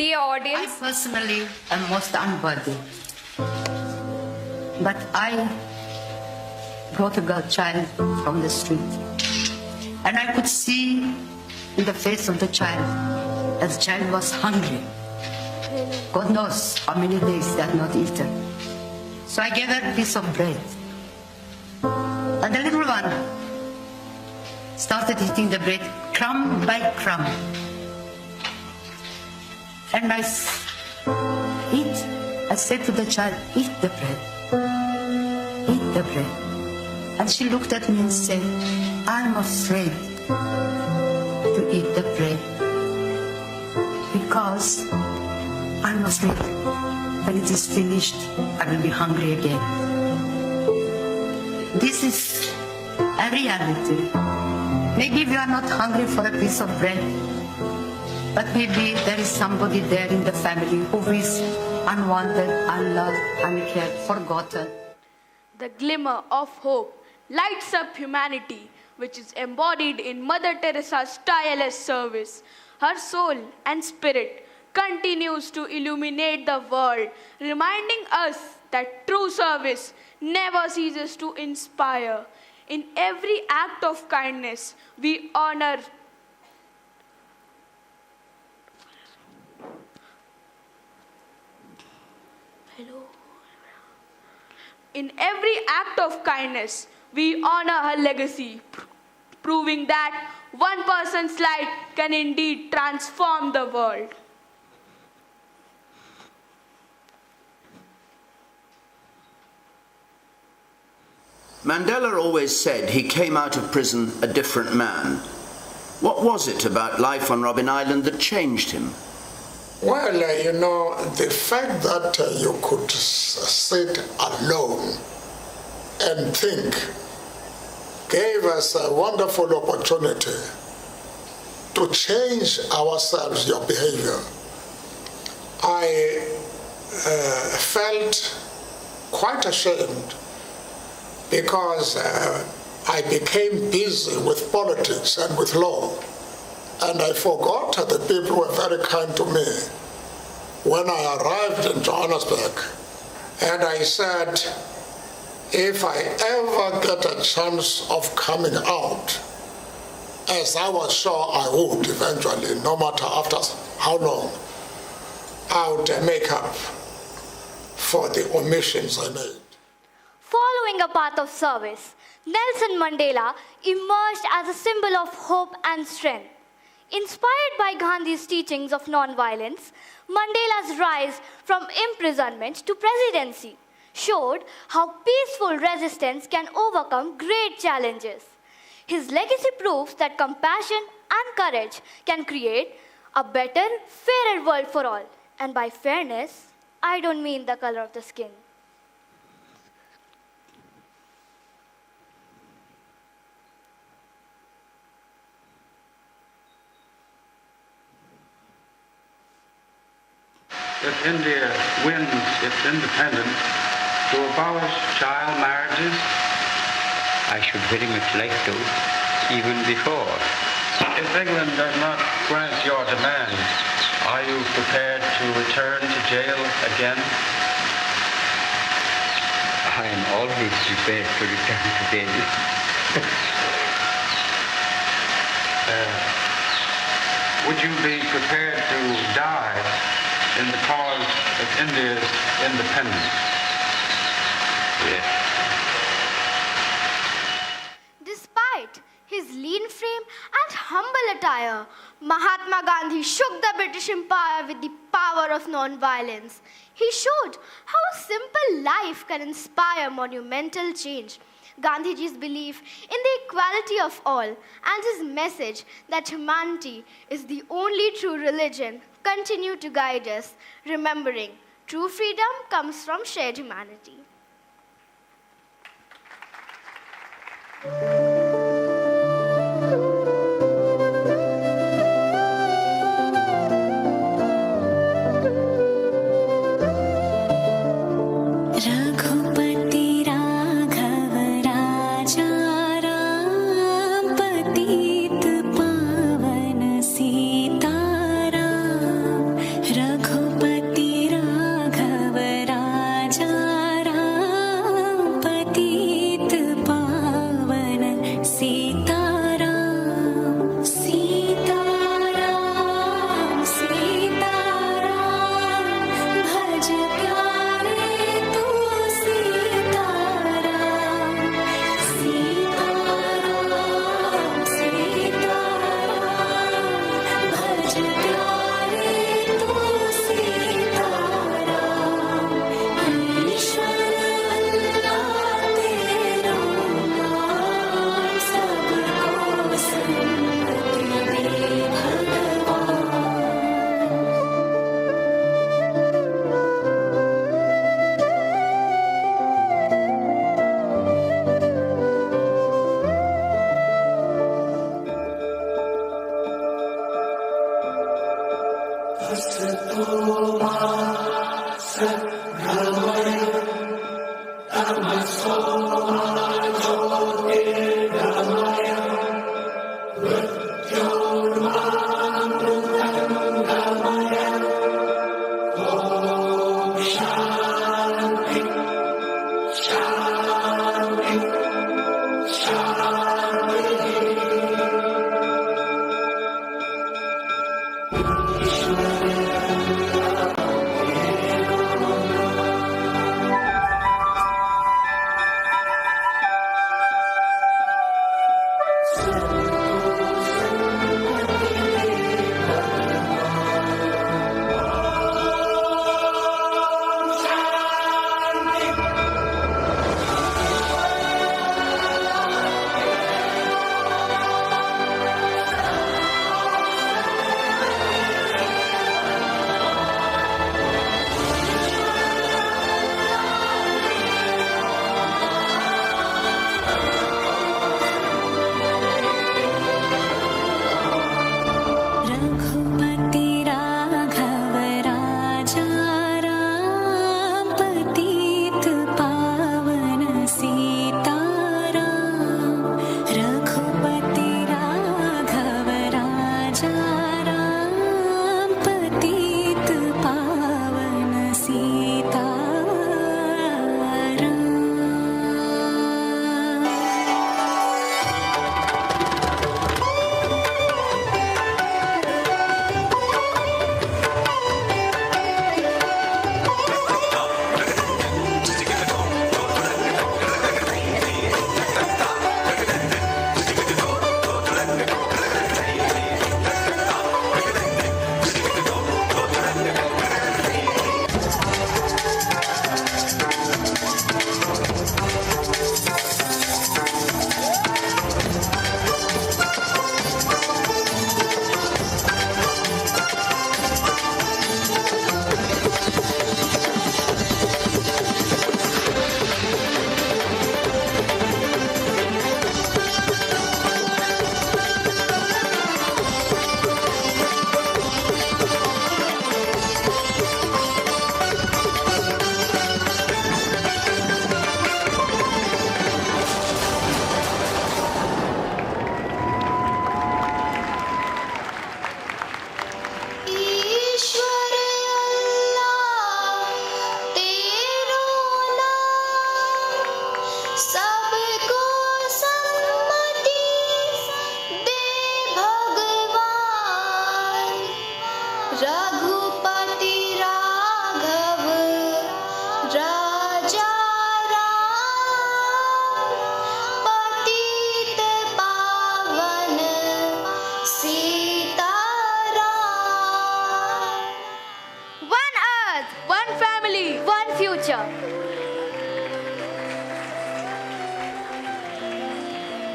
Dear audience, I personally am most unworthy. But I brought a girl child from the street. And I could see in the face of the child that the child was hungry. God knows how many days they had not eaten. So I gave her a piece of bread. And the little one started eating the bread crumb by crumb. And I said to the child, eat the bread. Eat the bread. And she looked at me and said, I'm afraid to eat the bread because I'm afraid when it is finished, I will be hungry again. This is a reality. Maybe we are not hungry for a piece of bread, but maybe there is somebody there in the family who is unwanted, unloved, uncared, forgotten. The glimmer of hope lights up humanity, which is embodied in Mother Teresa's tireless service. Her soul and spirit continues to illuminate the world, reminding us that true service never ceases to inspire. In every act of kindness, we honor In every act of kindness, we honor her legacy, proving that one person's light can indeed transform the world. Mandela always said he came out of prison a different man. What was it about life on Robben Island that changed him? Well, the fact that you could sit alone and think gave us a wonderful opportunity to change ourselves, your behavior. I felt quite ashamed because I became busy with politics and with law. And I forgot that the people were very kind to me when I arrived in Johannesburg. And I said, if I ever get a chance of coming out, as I was sure I would eventually, no matter after how long, I would make up for the omissions I made. Following a path of service, Nelson Mandela emerged as a symbol of hope and strength. Inspired by Gandhi's teachings of non-violence, Mandela's rise from imprisonment to presidency showed how peaceful resistance can overcome great challenges. His legacy proves that compassion and courage can create a better, fairer world for all. And by fairness, I don't mean the color of the skin. If India wins its independence, to abolish child marriages? I should very much like to, even before. If England does not grant your demands, are you prepared to return to jail again? I am always prepared to return to jail. Would you be prepared to die in the cause of India's independence? Yes. Despite his lean frame and humble attire, Mahatma Gandhi shook the British Empire with the power of non-violence. He showed how a simple life can inspire monumental change. Gandhiji's belief in the equality of all and his message that humanity is the only true religion continue to guide us, remembering true freedom comes from shared humanity. Raghupati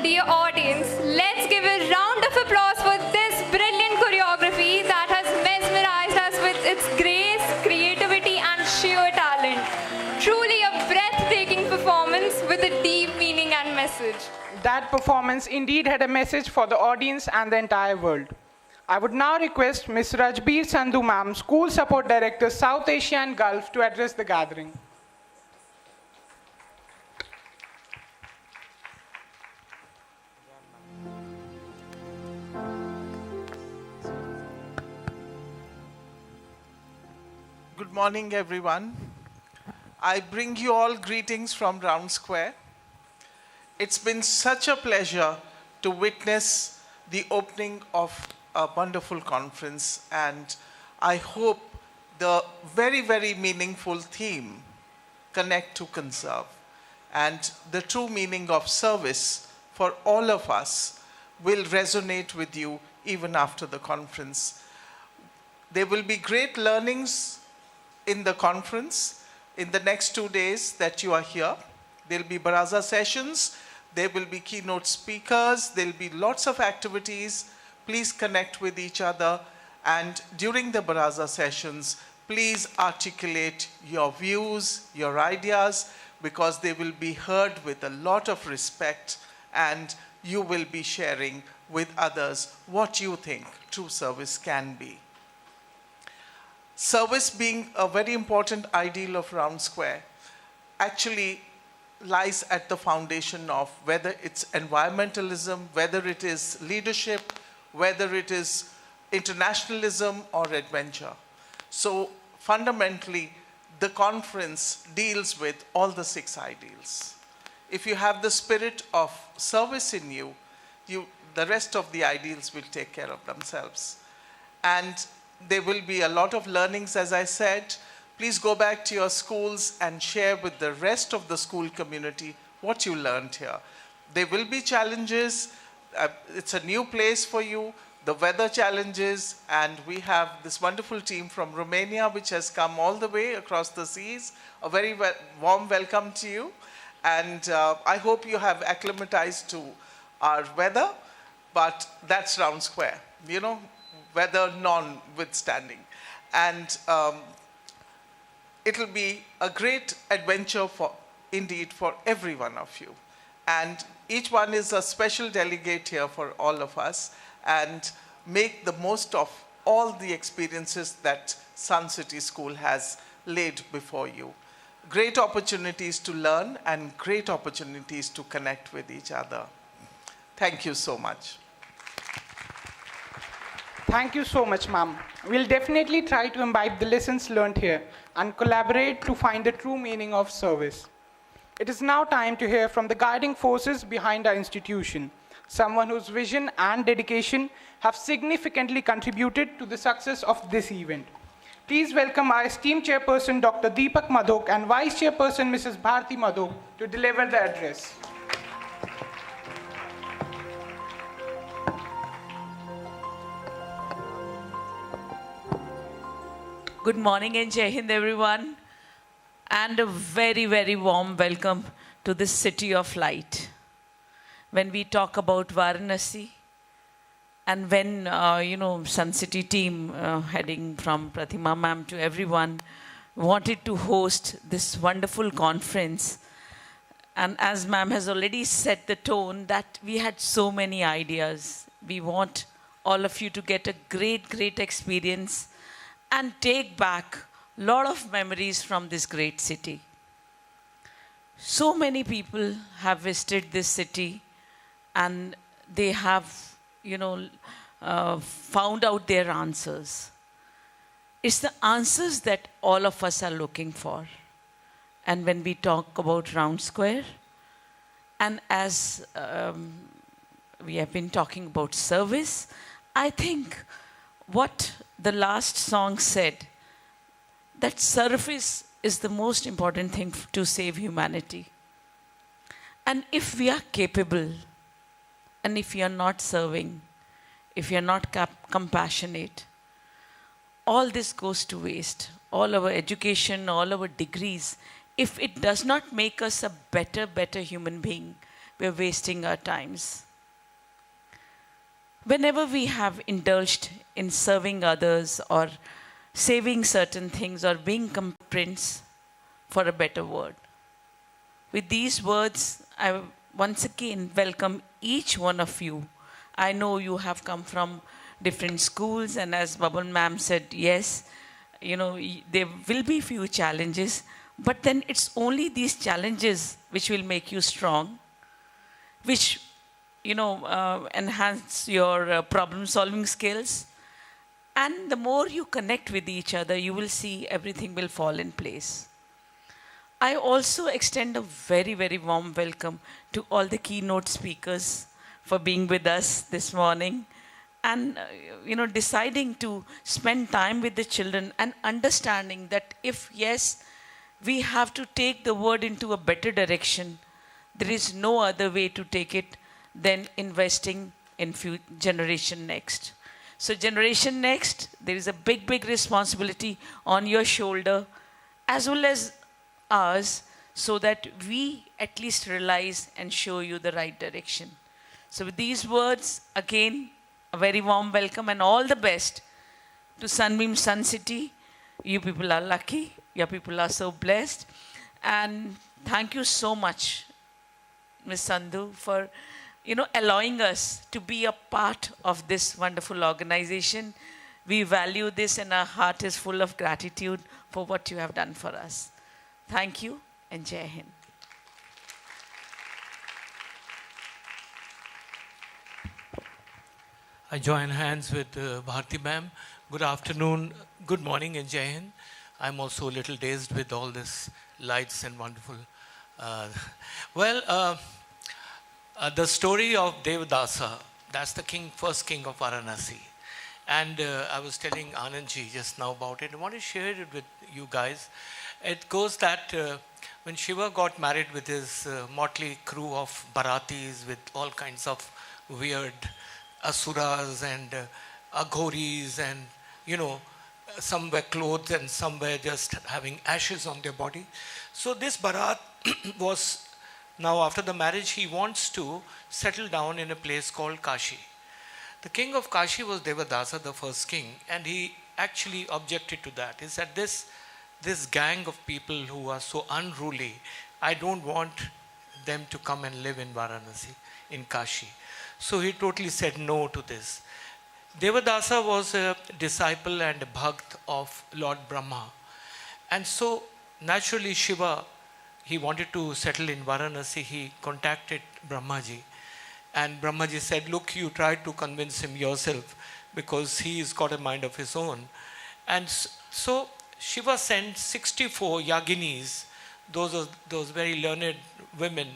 Dear audience, let's give a round of applause for this brilliant choreography that has mesmerized us with its grace, creativity and sheer talent. Truly a breathtaking performance with a deep meaning and message. That performance indeed had a message for the audience and the entire world. I would now request Ms. Rajbir Sandhu Ma'am, School Support Director, South Asia and Gulf, to address the gathering. Good morning, everyone. I bring you all greetings from Round Square. It's been such a pleasure to witness the opening of a wonderful conference, and I hope the very, very meaningful theme, Connect to Conserve, and the true meaning of service for all of us will resonate with you even after the conference. There will be great learnings in the conference in the next 2 days that you are here. There will be baraza sessions, there will be keynote speakers, there will be lots of activities. Please connect with each other, and during the baraza sessions, please articulate your views, your ideas, because they will be heard with a lot of respect, and you will be sharing with others what you think true service can be. Service being a very important ideal of Round Square, actually lies at the foundation of whether it's environmentalism, whether it is leadership, whether it is internationalism or adventure. So fundamentally, the conference deals with all the 6 ideals. If you have the spirit of service in you, the rest of the ideals will take care of themselves. And there will be a lot of learnings, as I said. Please go back to your schools and share with the rest of the school community what you learned here. There will be challenges. It's a new place for you. The weather challenges, and we have this wonderful team from Romania which has come all the way across the seas. A very warm welcome to you, and I hope you have acclimatized to our weather, but that's Round Square, you know, weather notwithstanding. And it'll be a great adventure indeed for every one of you. And each one is a special delegate here for all of us, and make the most of all the experiences that Sun City School has laid before you. Great opportunities to learn and great opportunities to connect with each other. Thank you so much. Thank you so much, ma'am. We'll definitely try to imbibe the lessons learned here and collaborate to find the true meaning of service. It is now time to hear from the guiding forces behind our institution, someone whose vision and dedication have significantly contributed to the success of this event. Please welcome our esteemed chairperson, Dr. Deepak Madhok, and vice chairperson, Mrs. Bharti Madhok, to deliver the address. Good morning and Jai Hind, everyone, and a very, very warm welcome to this city of light. When we talk about Varanasi, and when, Sun City team, heading from Pratima ma'am to everyone, wanted to host this wonderful conference, and as ma'am has already set the tone that we had so many ideas. We want all of you to get a great, great experience and take back a lot of memories from this great city. So many people have visited this city and they have, found out their answers. It's the answers that all of us are looking for. And when we talk about Round Square, and as we have been talking about service, I think what the last song said, that service is the most important thing to save humanity. And if we are capable, and if we are not serving, if we are not compassionate, all this goes to waste. All our education, all our degrees, if it does not make us a better human being, we're wasting our times. Whenever we have indulged in serving others or saving certain things or being comprints for a better word. With these words, I once again welcome each one of you. I know you have come from different schools, and as Babul ma'am said, yes, there will be few challenges, but then it's only these challenges which will make you strong, which enhance your problem-solving skills. And the more you connect with each other, you will see everything will fall in place. I also extend a very, very warm welcome to all the keynote speakers for being with us this morning and, deciding to spend time with the children and understanding that if, yes, we have to take the word into a better direction, there is no other way to take it than investing in Generation Next. So Generation Next, there is a big, big responsibility on your shoulder as well as ours, so that we at least realize and show you the right direction. So with these words, again, a very warm welcome and all the best to Sunbeam Suncity. You people are lucky. Your people are so blessed. And thank you so much, Ms. Sandhu, for allowing us to be a part of this wonderful organization. We value this and our heart is full of gratitude for what you have done for us. Thank you and Jai Hind. I join hands with Bharti ma'am. Good afternoon, good morning and Jai Hind. I'm also a little dazed with all this lights and wonderful. Uh, the story of Devadasa, that's the first king of Varanasi. And I was telling Anandji just now about it. I want to share it with you guys. It goes that when Shiva got married with his motley crew of Baratis with all kinds of weird asuras and aghoris and, some were clothed and some were just having ashes on their body. So this Bharat was, now after the marriage, he wants to settle down in a place called Kashi. The king of Kashi was Devadasa, the first king, and he actually objected to that. He said, this gang of people who are so unruly, I don't want them to come and live in Varanasi, in Kashi. So he totally said no to this. Devadasa was a disciple and a bhakt of Lord Brahma. And so naturally Shiva, he wanted to settle in Varanasi. He contacted Brahmaji. And Brahmaji said, look, you try to convince him yourself because he's got a mind of his own. And so Shiva sent 64 yaginis, those very learned women,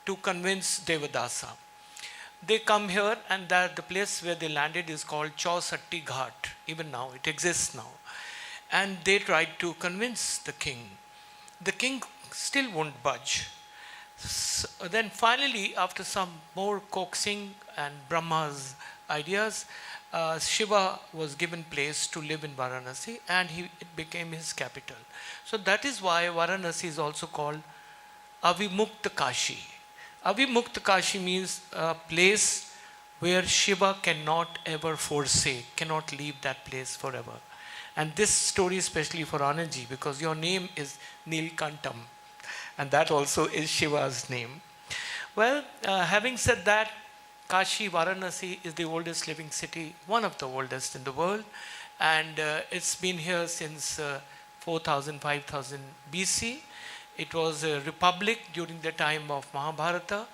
to convince Devadasa. They come here, and the place where they landed is called Chausatti Ghat. Even now, it exists now. And they tried to convince the king. The king still won't budge. So then finally, after some more coaxing and Brahma's ideas, Shiva was given place to live in Varanasi, and it became his capital. So that is why Varanasi is also called Avimukta Kashi. Avimukta Kashi means a place where Shiva cannot ever forsake, cannot leave that place forever. And this story especially for Anandji, because your name is Nilkantam, and that also is Shiva's name. Well, having said that, Kashi, Varanasi is the oldest living city, one of the oldest in the world, and it's been here since 4000, 5000 BC. It was a republic during the time of Mahabharata,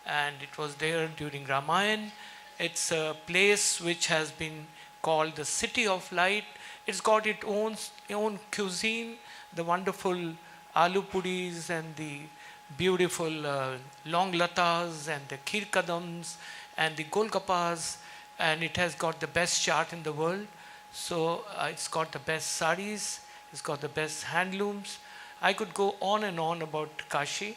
and it was there during Ramayana. It's a place which has been called the City of Light. It's got its own cuisine, the wonderful aloo puris and the beautiful long latas and the kheer kadams and the golgappas, and it has got the best chaat in the world. So it's got the best saris, it's got the best handlooms. I could go on and on about Kashi,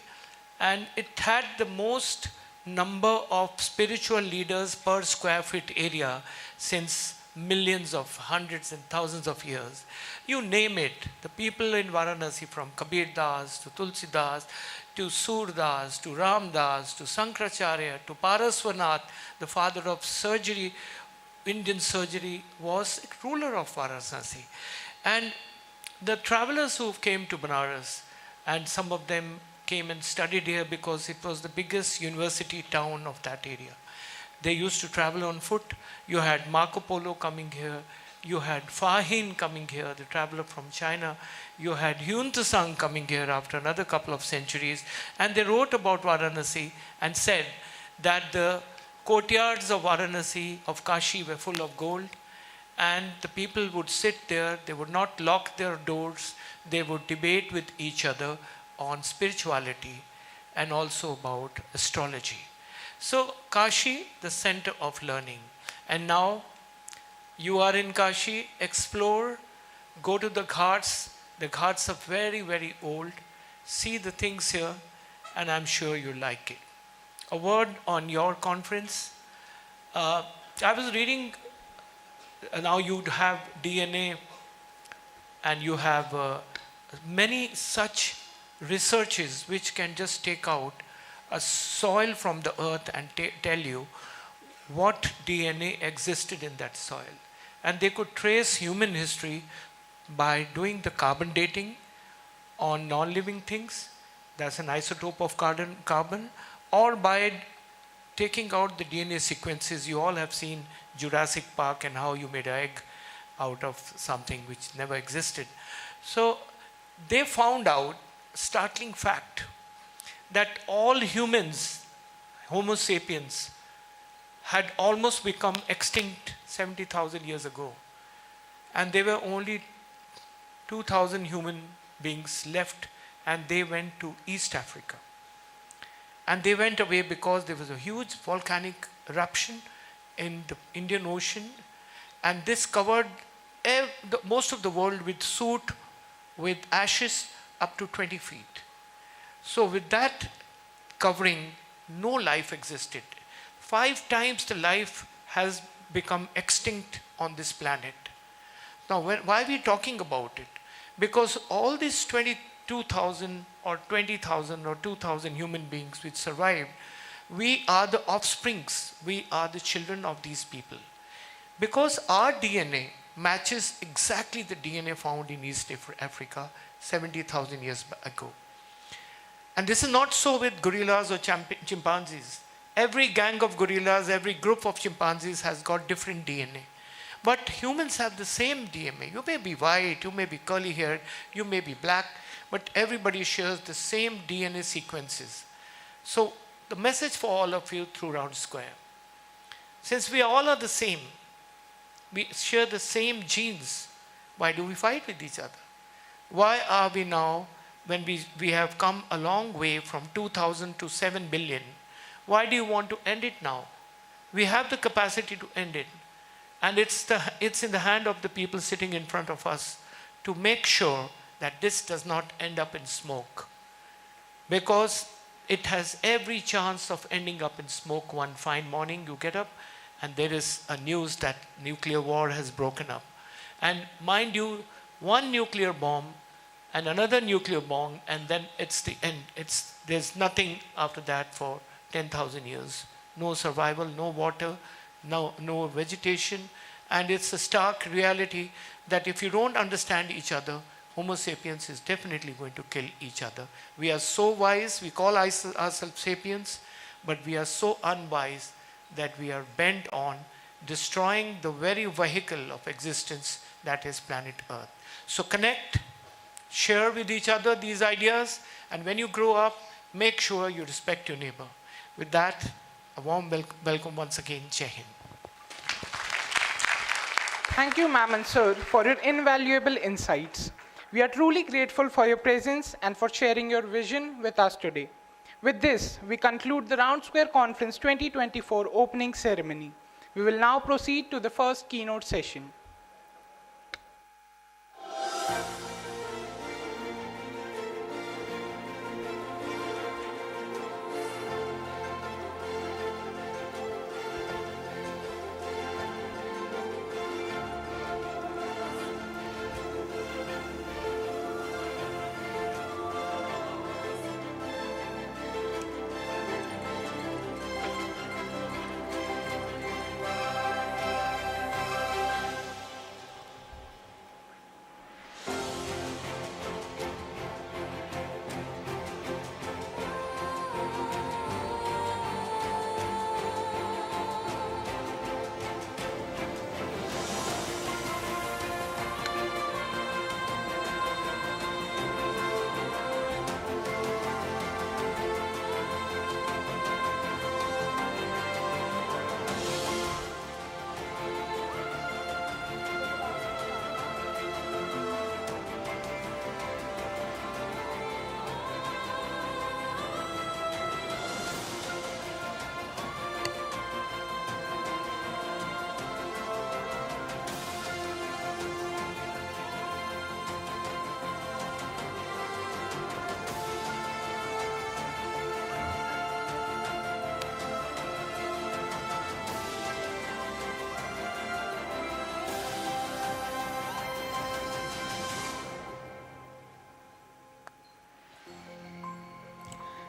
and it had the most number of spiritual leaders per square feet area since millions of hundreds and thousands of years. You name it, the people in Varanasi, from Kabir Das to Tulsi Das to Sur Das to Ram Das to Sankaracharya to Paraswanath, the father of surgery, Indian surgery, was a ruler of Varanasi. And the travelers who came to Benares, and some of them came and studied here because it was the biggest university town of that area. They used to travel on foot. You had Marco Polo coming here. You had Fahin coming here, the traveler from China. You had Hyun Tsang coming here after another couple of centuries. And they wrote about Varanasi and said that the courtyards of Varanasi, of Kashi, were full of gold. And the people would sit there, they would not lock their doors, they would debate with each other on spirituality and also about astrology. So Kashi, the center of learning. And now you are in Kashi, explore, go to the ghats. The ghats are very, very old. See the things here, and I'm sure you like it. A word on your conference. I was reading. Now you have DNA, and you have many such researches which can just take out a soil from the earth and tell you what DNA existed in that soil. And they could trace human history by doing the carbon dating on non-living things, that's an isotope of carbon, or by taking out the DNA sequences. You all have seen Jurassic Park and how you made an egg out of something which never existed. So they found out a startling fact that all humans, Homo sapiens, had almost become extinct 70,000 years ago. And there were only 2,000 human beings left, and they went to East Africa. And they went away because there was a huge volcanic eruption in the Indian Ocean, and this covered most of the world with soot, with ashes up to 20 feet. So with that covering, no life existed. 5 times the life has become extinct on this planet. Now, why are we talking about it? Because all these 22,000 or 20,000 or 2,000 human beings which survived, we are the offsprings, we are the children of these people. Because our DNA matches exactly the DNA found in East Africa 70,000 years ago. And this is not so with gorillas or chimpanzees. Every gang of gorillas, every group of chimpanzees has got different DNA. But humans have the same DNA. You may be white, you may be curly haired, you may be black, but everybody shares the same DNA sequences. So the message for all of you through Round Square, since we all are the same, we share the same genes, why do we fight with each other? Why are we now, when we have come a long way from 2,000 to 7 billion, why do you want to end it now? We have the capacity to end it. And it's in the hand of the people sitting in front of us to make sure that this does not end up in smoke. Because it has every chance of ending up in smoke. One fine morning you get up and there is a news that nuclear war has broken up. And mind you, one nuclear bomb and another nuclear bomb, and then it's the end. There's nothing after that for 10,000 years. No survival, no water, no vegetation. And it's a stark reality that if you don't understand each other, Homo sapiens is definitely going to kill each other. We are so wise, we call ourselves sapiens, but we are so unwise that we are bent on destroying the very vehicle of existence that is planet Earth. So connect, share with each other these ideas, and when you grow up, make sure you respect your neighbor. With that, a warm welcome once again. Jai Hind. Thank you, ma'am and sir, for your invaluable insights. We are truly grateful for your presence and for sharing your vision with us today. With this, we conclude the Round Square Conference 2024 opening ceremony. We will now proceed to the first keynote session.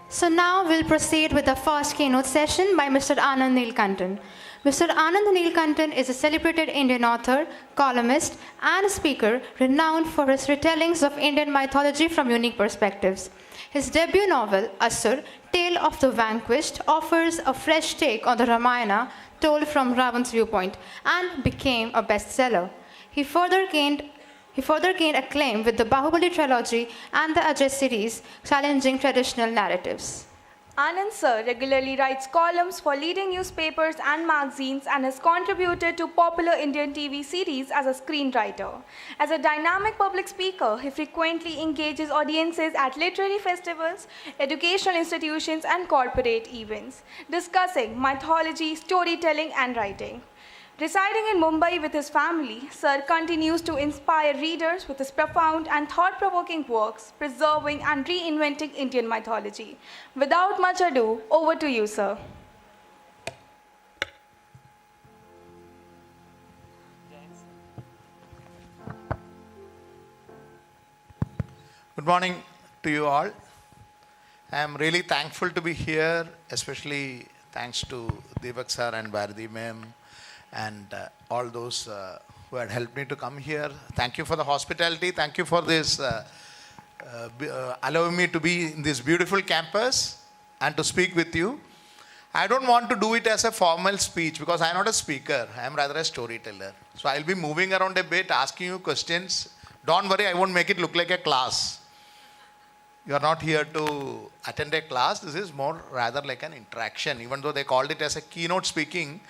So now we'll proceed with the first keynote session by Mr. Anand Neelakantan. Mr. Anand Neelakantan is a celebrated Indian author, columnist, and speaker renowned for his retellings of Indian mythology from unique perspectives. His debut novel, Asur, Tale of the Vanquished, offers a fresh take on the Ramayana told from Ravan's viewpoint and became a bestseller. He further gained acclaim with the Bahubali trilogy and the Ajay series, challenging traditional narratives. Anand sir regularly writes columns for leading newspapers and magazines and has contributed to popular Indian TV series as a screenwriter. As a dynamic public speaker, he frequently engages audiences at literary festivals, educational institutions, and corporate events, discussing mythology, storytelling, and writing. Residing in Mumbai with his family, Sir continues to inspire readers with his profound and thought-provoking works, preserving and reinventing Indian mythology. Without much ado, over to you, sir. Good morning to you all. I am really thankful to be here, especially thanks to Deepak sir and Bharati ma'am and all those who had helped me to come here. Thank you for the hospitality. Thank you for this allowing me to be in this beautiful campus and to speak with you. I don't want to do it as a formal speech because I'm not a speaker. I am rather a storyteller. So I'll be moving around a bit, asking you questions. Don't worry, I won't make it look like a class. You are not here to attend a class. This is more rather like an interaction. Even though they called it as a keynote speaking,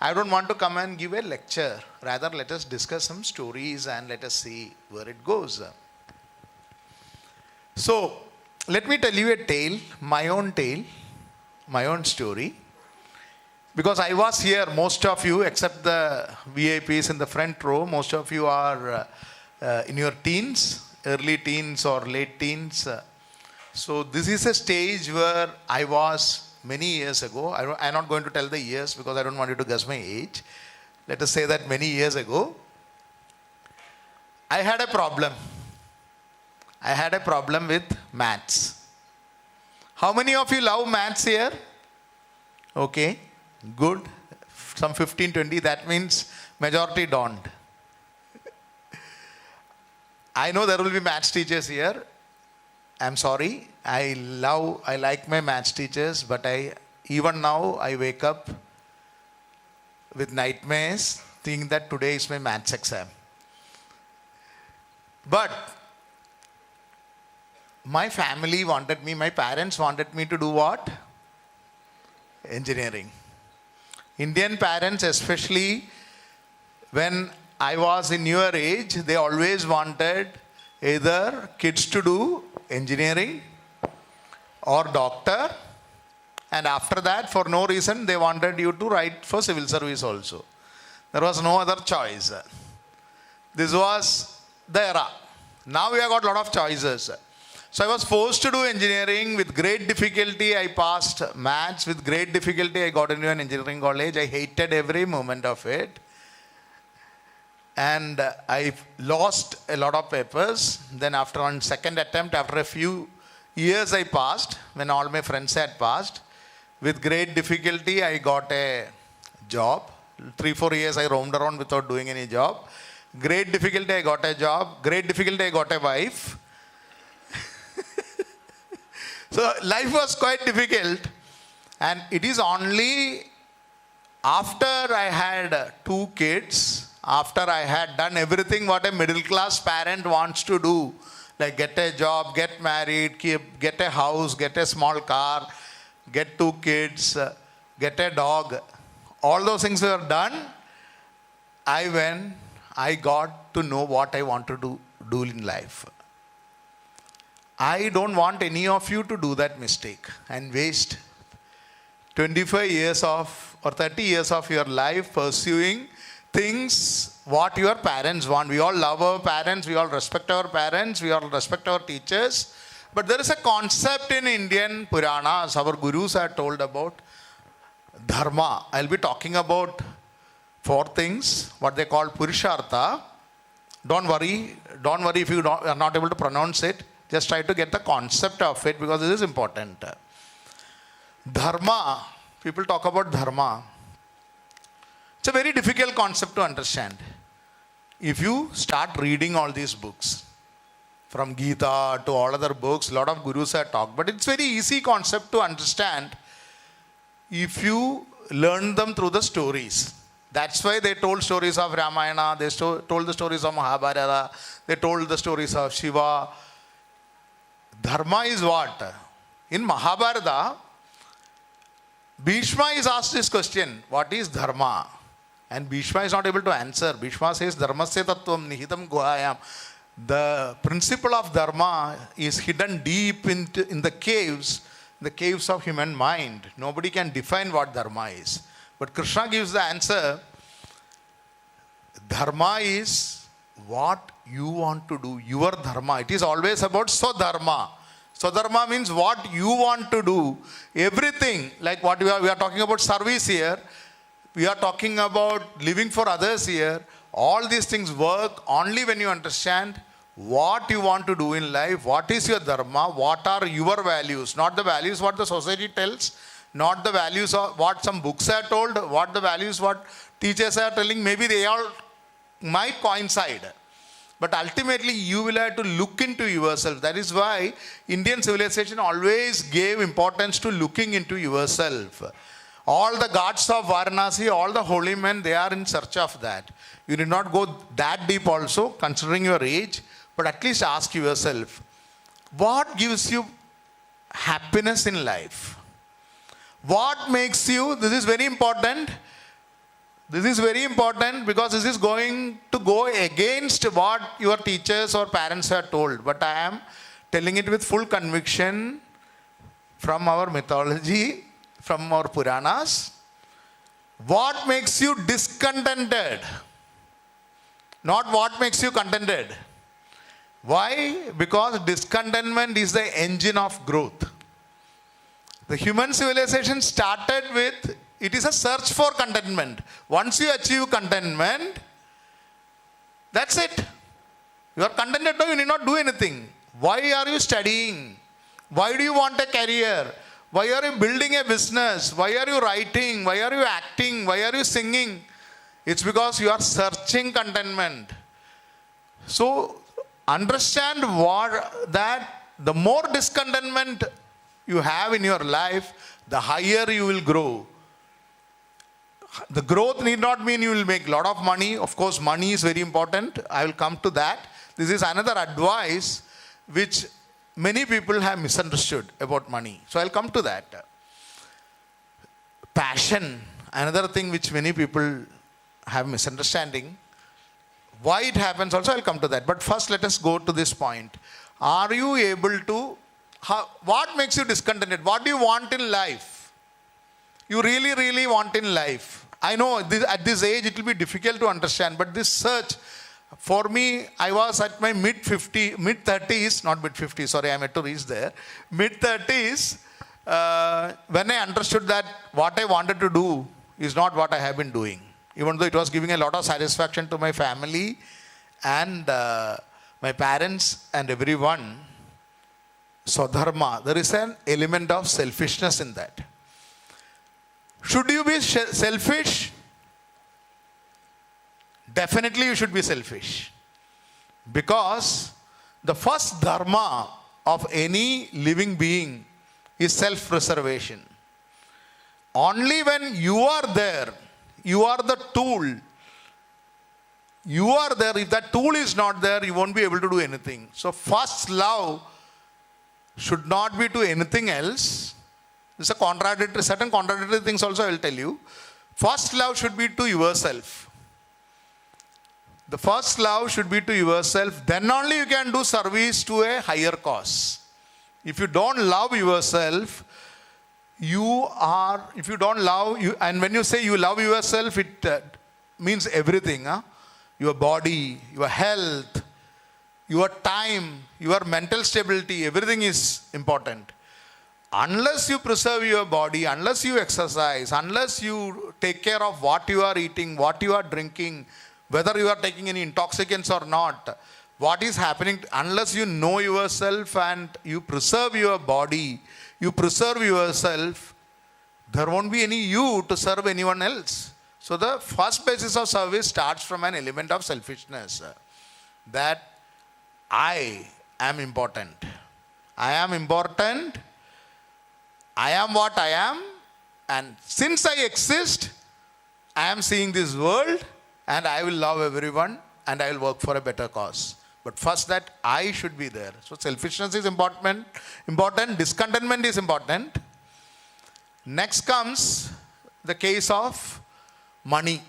I don't want to come and give a lecture. Rather, let us discuss some stories and let us see where it goes. So, let me tell you a tale, my own story. Because I was here, most of you, except the VIPs in the front row, most of you are in your teens, early teens or late teens. So this is a stage where I was many years ago. I'm not going to tell the years because I don't want you to guess my age. Let us say that many years ago, I had a problem. I had a problem with maths. How many of you love maths here? Okay, good. Some 15, 20, that means majority don't. I know there will be maths teachers here. I'm sorry. I like my maths teachers, but even now I wake up with nightmares thinking that today is my maths exam. But my family wanted me, my parents wanted me to do what? Engineering. Indian parents, especially when I was in your age, they always wanted either kids to do engineering or doctor, and after that, for no reason, they wanted you to write for civil service also. There was no other choice. This was the era. Now we have got a lot of choices. So I was forced to do engineering. With great difficulty, I passed maths. With great difficulty, I got into an engineering college. I hated every moment of it. And I lost a lot of papers. Then after on second attempt, after a few years I passed, when all my friends had passed. With great difficulty, I got a job. 3-4 years I roamed around without doing any job. Great difficulty, I got a job. Great difficulty, I got a wife. So life was quite difficult. And it is only after I had 2 kids, after I had done everything what a middle class parent wants to do, like get a job, get married, get a house, get a small car, get 2 kids, get a dog, all those things were done, I got to know what I want to do in life. I don't want any of you to do that mistake and waste 25 years or 30 years of your life pursuing things what your parents want. We all love our parents, we all respect our parents, we all respect our teachers. But there is a concept in Indian Puranas, our gurus are told about dharma. I'll be talking about 4 things, what they call Purushartha. Don't worry if you are not able to pronounce it. Just try to get the concept of it because this is important. Dharma, people talk about dharma. It's a very difficult concept to understand. If you start reading all these books, from Gita to all other books, a lot of gurus have talked, but it's very easy concept to understand if you learn them through the stories. That's why they told stories of Ramayana, they told the stories of Mahabharata, they told the stories of Shiva. Dharma is what? In Mahabharata, Bhishma is asked this question, what is dharma? And Bhishma is not able to answer. Bhishma says, dharmasya tattvam nihitam guhayam. The principle of dharma is hidden deep in the caves of human mind. Nobody can define what dharma is. But Krishna gives the answer. Dharma is what you want to do, your dharma. It is always about swadharma. Swadharma means what you want to do. Everything, like what we are talking about service here, we are talking about living for others here. All these things work only when you understand what you want to do in life, what is your dharma, what are your values, not the values what the society tells, not the values of what some books are told, what the values what teachers are telling. Maybe they all might coincide. But ultimately, you will have to look into yourself. That is why Indian civilization always gave importance to looking into yourself. All the gods of Varanasi, all the holy men, they are in search of that. You need not go that deep also, considering your age, but at least ask yourself, what gives you happiness in life? What makes you, this is very important. This is very important because this is going to go against what your teachers or parents have told. But I am telling it with full conviction from our mythology, from our Puranas. What makes you discontented? Not what makes you contented. Why? Because discontentment is the engine of growth. The human civilization started with, it is a search for contentment. Once you achieve contentment, that's it. You are contented now, you need not do anything. Why are you studying? Why do you want a career? Why are you building a business? Why are you writing? Why are you acting? Why are you singing? It's because you are searching contentment. So, understand that the more discontentment you have in your life, the higher you will grow. The growth need not mean you will make a lot of money. Of course, money is very important. I will come to that. This is another advice which many people have misunderstood about money. So I'll come to that. Passion, another thing which many people have misunderstanding. Why it happens also, I'll come to that. But first let us go to this point. Are you able to, what makes you discontented? What do you want in life? You really, really want in life. I know at this age it will be difficult to understand, but this search, for me, I was at my mid-30s, not mid-50s, sorry, I had to reach there. Mid-30s, when I understood that what I wanted to do is not what I have been doing. Even though it was giving a lot of satisfaction to my family and my parents and everyone. Swadharma, there is an element of selfishness in that. Should you be selfish? Definitely you should be selfish. Because the first dharma of any living being is self-preservation. Only when you are there, you are the tool. You are there. If that tool is not there, you won't be able to do anything. So first love should not be to anything else. This is a certain contradictory things also I will tell you. First love should be to yourself. The first love should be to yourself. Then only you can do service to a higher cause. If you don't love yourself, if you don't love, and when you say you love yourself, it means everything. Your body, your health, your time, your mental stability, everything is important. Unless you preserve your body, unless you exercise, unless you take care of what you are eating, what you are drinking, whether you are taking any intoxicants or not, what is happening, unless you know yourself and you preserve your body, you preserve yourself, there won't be any you to serve anyone else. So the first basis of service starts from an element of selfishness. That I am important. I am important. I am what I am, and since I exist, I am seeing this world, and I will love everyone, and I will work for a better cause. But first that I should be there. So selfishness is important, discontentment is important. Next comes the case of money.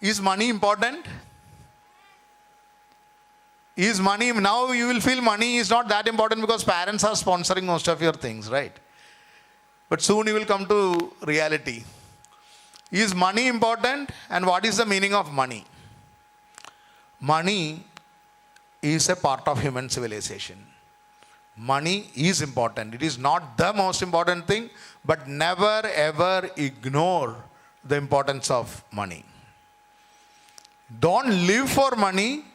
Is money important? Is money, now you will feel money is not that important because parents are sponsoring most of your things, right? But soon you will come to reality. Is money important? And what is the meaning of money? Money is a part of human civilization. Money is important. It is not the most important thing, but never ever ignore the importance of money. Don't live for money,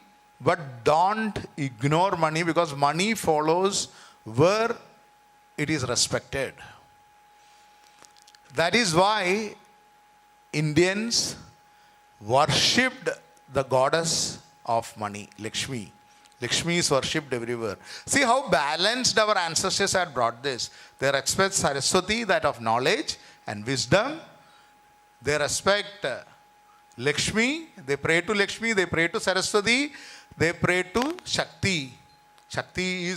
but don't ignore money, because money follows where it is respected. That is why Indians worshipped the goddess of money, Lakshmi. Lakshmi is worshipped everywhere. See how balanced our ancestors had brought this. They respect Saraswati, that of knowledge and wisdom. They respect Lakshmi. They pray to Lakshmi. They pray to Saraswati. They pray to Shakti. Shakti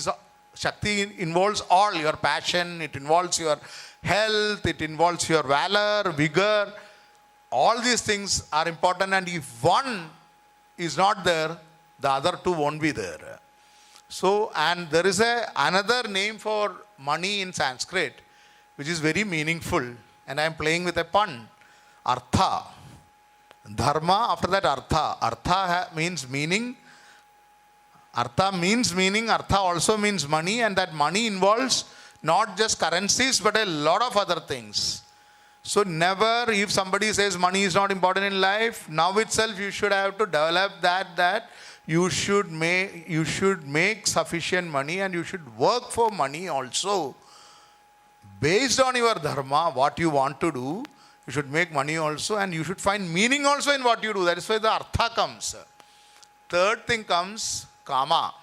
involves all your passion. It involves your health. It involves your valor, vigor. All these things are important, and if one is not there, the other two won't be there. So, and there is another name for money in Sanskrit, which is very meaningful, and I am playing with a pun. Artha. Dharma, after that artha. Artha means meaning. Artha means meaning. Artha also means money, and that money involves not just currencies, but a lot of other things. So never, if somebody says money is not important in life, now itself you should have to develop that you should make sufficient money, and you should work for money also. Based on your dharma, what you want to do, you should make money also, and you should find meaning also in what you do. That is why the artha comes. Third thing comes kama.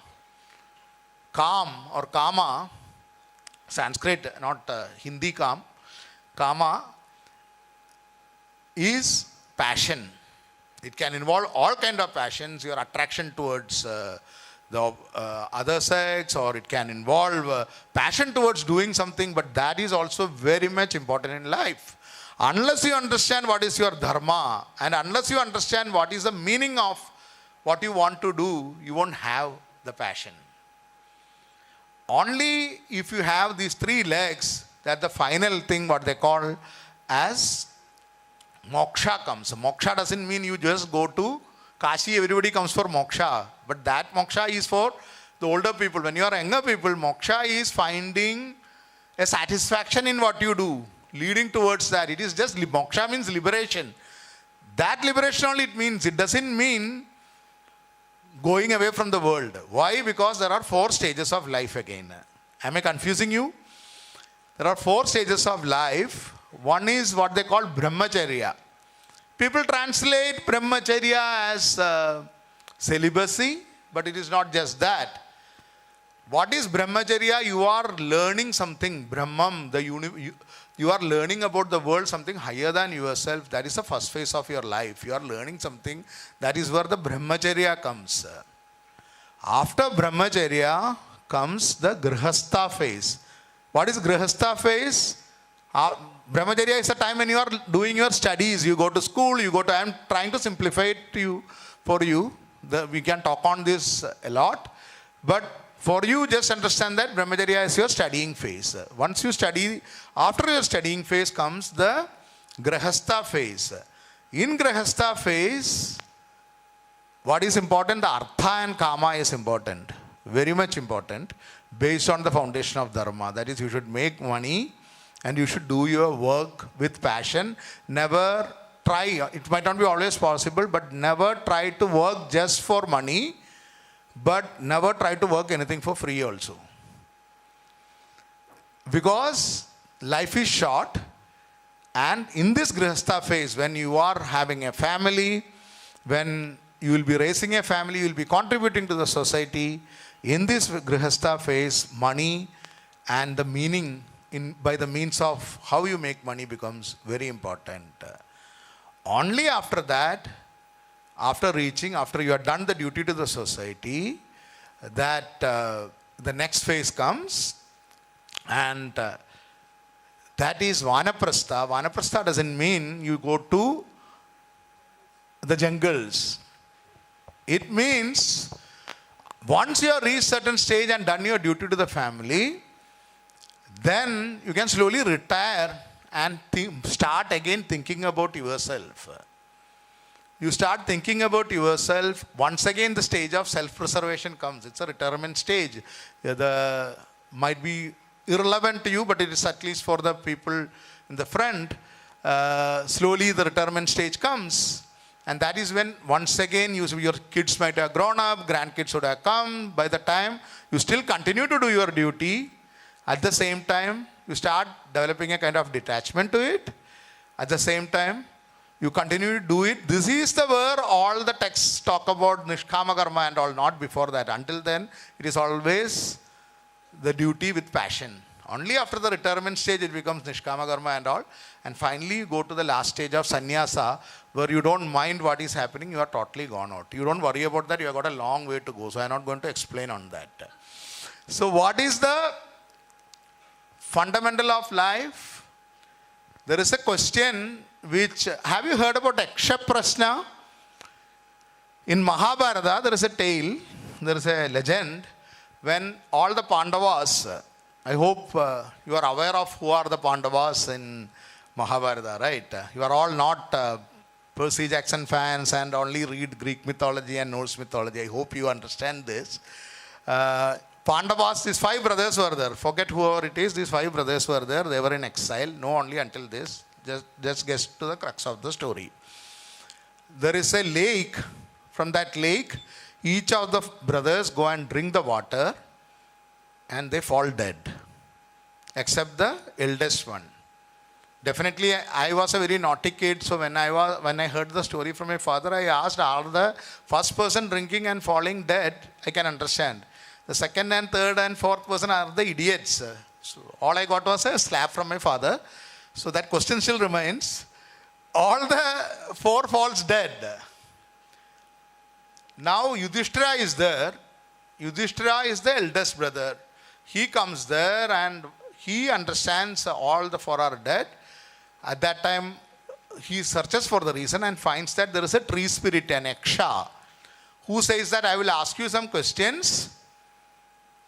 Kam or kama, Sanskrit, not Hindi kam. Kama is passion. It can involve all kind of passions, your attraction towards the other sex, or it can involve passion towards doing something, but that is also very much important in life. Unless you understand what is your dharma, and unless you understand what is the meaning of what you want to do, you won't have the passion. Only if you have these three legs, that the final thing, what they call as moksha comes. Moksha doesn't mean you just go to Kashi, everybody comes for moksha. But that moksha is for the older people. When you are younger people, moksha is finding a satisfaction in what you do, leading towards that. It is just, moksha means liberation. That liberation only it means. It doesn't mean going away from the world. Why? Because there are 4 stages of life again. Am I confusing you? There are 4 stages of life. One is what they call brahmacharya. People translate brahmacharya as celibacy, but it is not just that. What is brahmacharya? You are learning something, Brahman, you are learning about the world, something higher than yourself. That is the first phase of your life. You are learning something. That is where the brahmacharya comes. After brahmacharya comes the grihastha phase. What is grihastha phase? Brahmacharya is the time when you are doing your studies. You go to school, I am trying to simplify it for you. We can talk on this a lot. But for you, just understand that brahmacharya is your studying phase. Once you study, after your studying phase comes the grihastha phase. In grihastha phase, what is important? The artha and kama is important. Very much important. Based on the foundation of dharma. That is, you should make money and you should do your work with passion. Never try, it might not be always possible, but never try to work just for money, but never try to work anything for free also. Because life is short, and in this grihastha phase, when you are having a family, when you will be raising a family, you will be contributing to the society. In this grihastha phase, money and the meaning by the means of how you make money becomes very important. Only after that, after you have done the duty to the society, that the next phase comes, and That is Vanaprastha. Vanaprastha doesn't mean you go to the jungles. It means once you have reached certain stage and done your duty to the family, then you can slowly retire and start again thinking about yourself. You start thinking about yourself. Once again, the stage of self-preservation comes. It's a retirement stage. The might be irrelevant to you, but it is at least for the people in the front. Slowly, the retirement stage comes. And that is when, once again, your kids might have grown up, grandkids would have come. By the time, you still continue to do your duty. At the same time, you start developing a kind of detachment to it. At the same time, you continue to do it. This is where all the texts talk about Nishkama Karma and all, not before that. Until then, it is always the duty with passion. Only after the retirement stage, it becomes Nishkama Karma and all. And finally, you go to the last stage of Sannyasa, where you don't mind what is happening, you are totally gone out. You don't worry about that, you have got a long way to go. So I am not going to explain on that. So what is the fundamental of life? There is a question which, have you heard about Aksha Prasna? In Mahabharata, there is a tale, there is a legend, when all the Pandavas, I hope you are aware of who are the Pandavas in Mahabharata, right? You are all not Percy Jackson fans and only read Greek mythology and Norse mythology. I hope you understand this. Pandavas, these 5 brothers were there. Forget whoever it is, these 5 brothers were there. They were in exile. No, only until this. Just guess to the crux of the story. There is a lake. From that lake, each of the brothers go and drink the water and they fall dead. Except the eldest one. Definitely, I was a very naughty kid, so when I heard the story from my father, I asked, are the first person drinking and falling dead? I can understand. The second and third and fourth person are the idiots. So all I got was a slap from my father. So that question still remains. All the 4 falls dead. Now Yudhishthira is there. Yudhishthira is the eldest brother. He comes there and he understands all the 4 are dead. At that time, he searches for the reason and finds that there is a tree spirit, an Yaksha, who says that I will ask you some questions.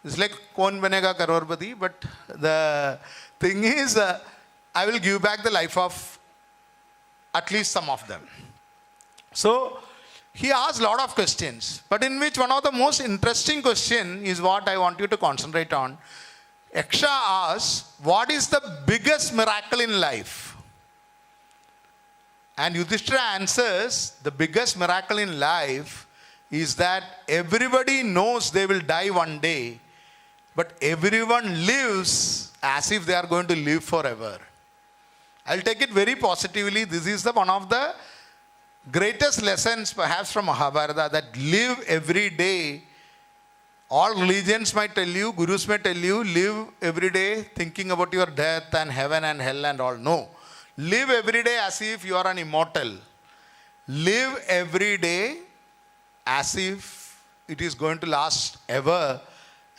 It's like Kaun Banega Karorpati, but the thing is, I will give back the life of at least some of them. So, he asks a lot of questions, but in which one of the most interesting question is what I want you to concentrate on. Yaksha asks, what is the biggest miracle in life? And Yudhishthira answers, the biggest miracle in life is that everybody knows they will die one day, but everyone lives as if they are going to live forever. I'll take it very positively. This is one of the greatest lessons perhaps from Mahabharata, that live every day. All religions might tell you, gurus may tell you, live every day thinking about your death and heaven and hell and all. No. Live every day as if you are an immortal. Live every day as if it is going to last ever,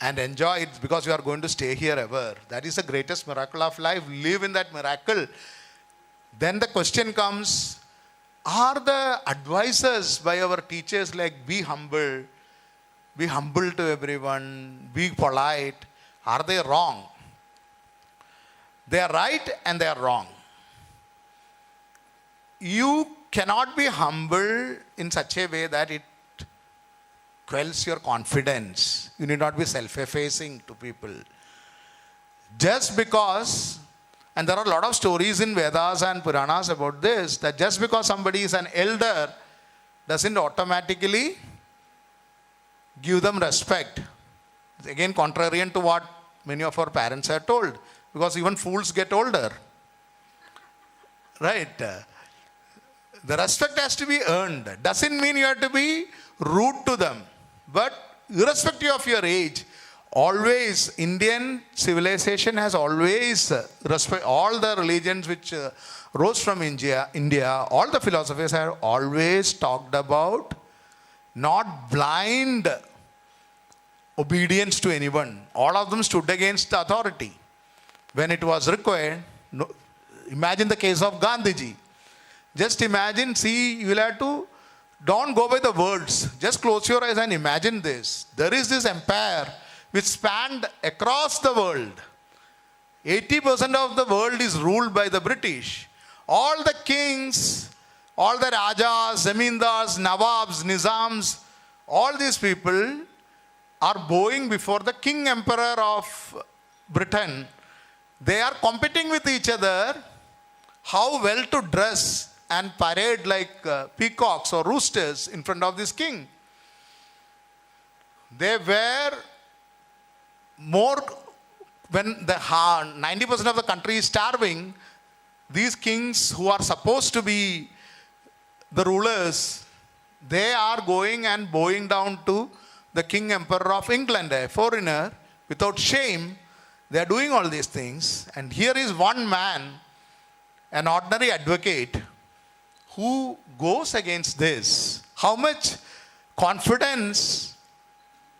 and enjoy it because you are going to stay here ever. That is the greatest miracle of life. Live in that miracle. Then the question comes, are the advices by our teachers like be humble to everyone, be polite, are they wrong? They are right and they are wrong. You cannot be humble in such a way that it quells your confidence. You need not be self-effacing to people. Just because, and there are a lot of stories in Vedas and Puranas about this, that just because somebody is an elder doesn't automatically give them respect. It's again contrarian to what many of our parents are told, because even fools get older. Right? The respect has to be earned. Doesn't mean you have to be rude to them. But irrespective of your age, always Indian civilization has always respect. All the religions which rose from India, all the philosophers have always talked about not blind obedience to anyone. All of them stood against the authority. When it was required, No, imagine the case of Gandhiji. Just imagine, see, you will have to, don't go by the words. Just close your eyes and imagine this. There is this empire which spanned across the world. 80% of the world is ruled by the British. All the kings, all the Rajas, Zamindars, Nawabs, Nizams, all these people are bowing before the King Emperor of Britain. They are competing with each other how well to dress and parade like peacocks or roosters in front of this king. They were more, when the 90% of the country is starving, these kings who are supposed to be the rulers, they are going and bowing down to the King Emperor of England, a foreigner, without shame. They are doing all these things. And here is one man, an ordinary advocate, who goes against this. How much confidence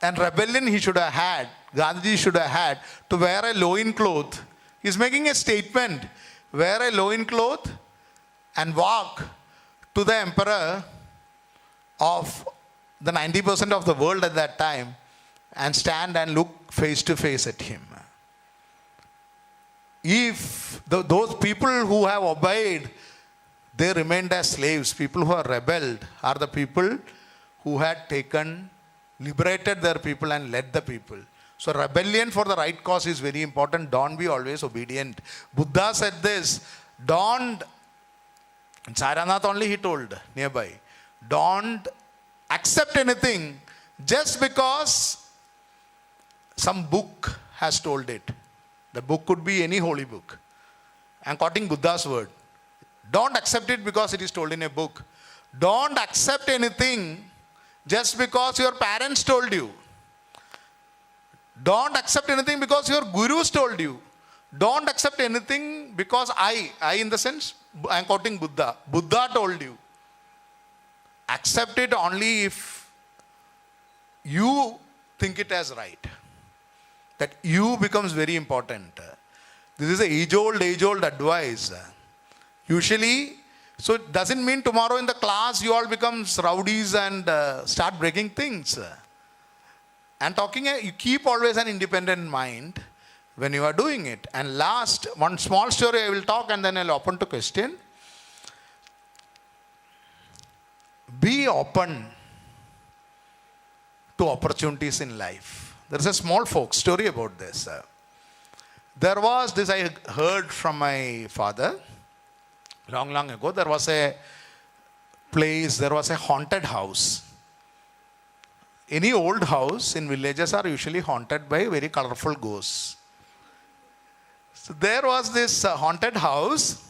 and rebellion he should have had, Gandhi should have had, to wear a loincloth. He's making a statement, wear a loincloth and walk to the emperor of the 90% of the world at that time and stand and look face to face at him. If those people who have obeyed, they remained as slaves. People who are rebelled are the people who had liberated their people and led the people. So rebellion for the right cause is very important. Don't be always obedient. Buddha said this, don't, in Saranath only he told nearby, don't accept anything just because some book has told it. The book could be any holy book. I am quoting Buddha's word. Don't accept it because it is told in a book. Don't accept anything just because your parents told you. Don't accept anything because your gurus told you. Don't accept anything because I in the sense, I am quoting Buddha. Buddha told you. Accept it only if you think it as right. That you becomes very important. This is a age-old advice. Usually, so it doesn't mean tomorrow in the class you all become rowdies and start breaking things. And you keep always an independent mind when you are doing it. And last, one small story I will talk and then I'll open to question. Be open to opportunities in life. There is a small folk story about this. There was this I heard from my father long ago. There was a place, there was a haunted house. Any old house in villages are usually haunted by very colorful ghosts. So there was this haunted house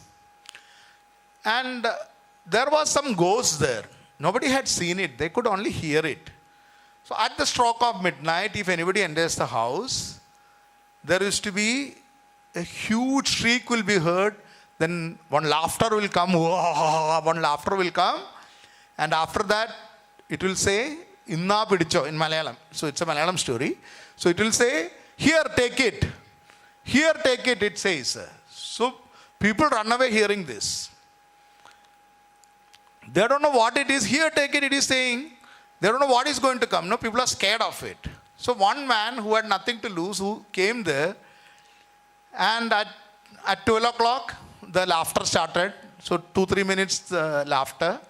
and there was some ghosts there. Nobody had seen it. They could only hear it. So at the stroke of midnight, if anybody enters the house, there used to be a huge shriek will be heard. Then one laughter will come. One laughter will come. And after that, it will say, Inna pidicho in Malayalam. So it's a Malayalam story. So it will say, here, take it. Here, take it, it says. So people run away hearing this. They don't know what it is. Here, take it, it is saying. They don't know what is going to come. No, people are scared of it. So one man who had nothing to lose, who came there, and at 12 o'clock, the laughter started. So 2-3 minutes laughter.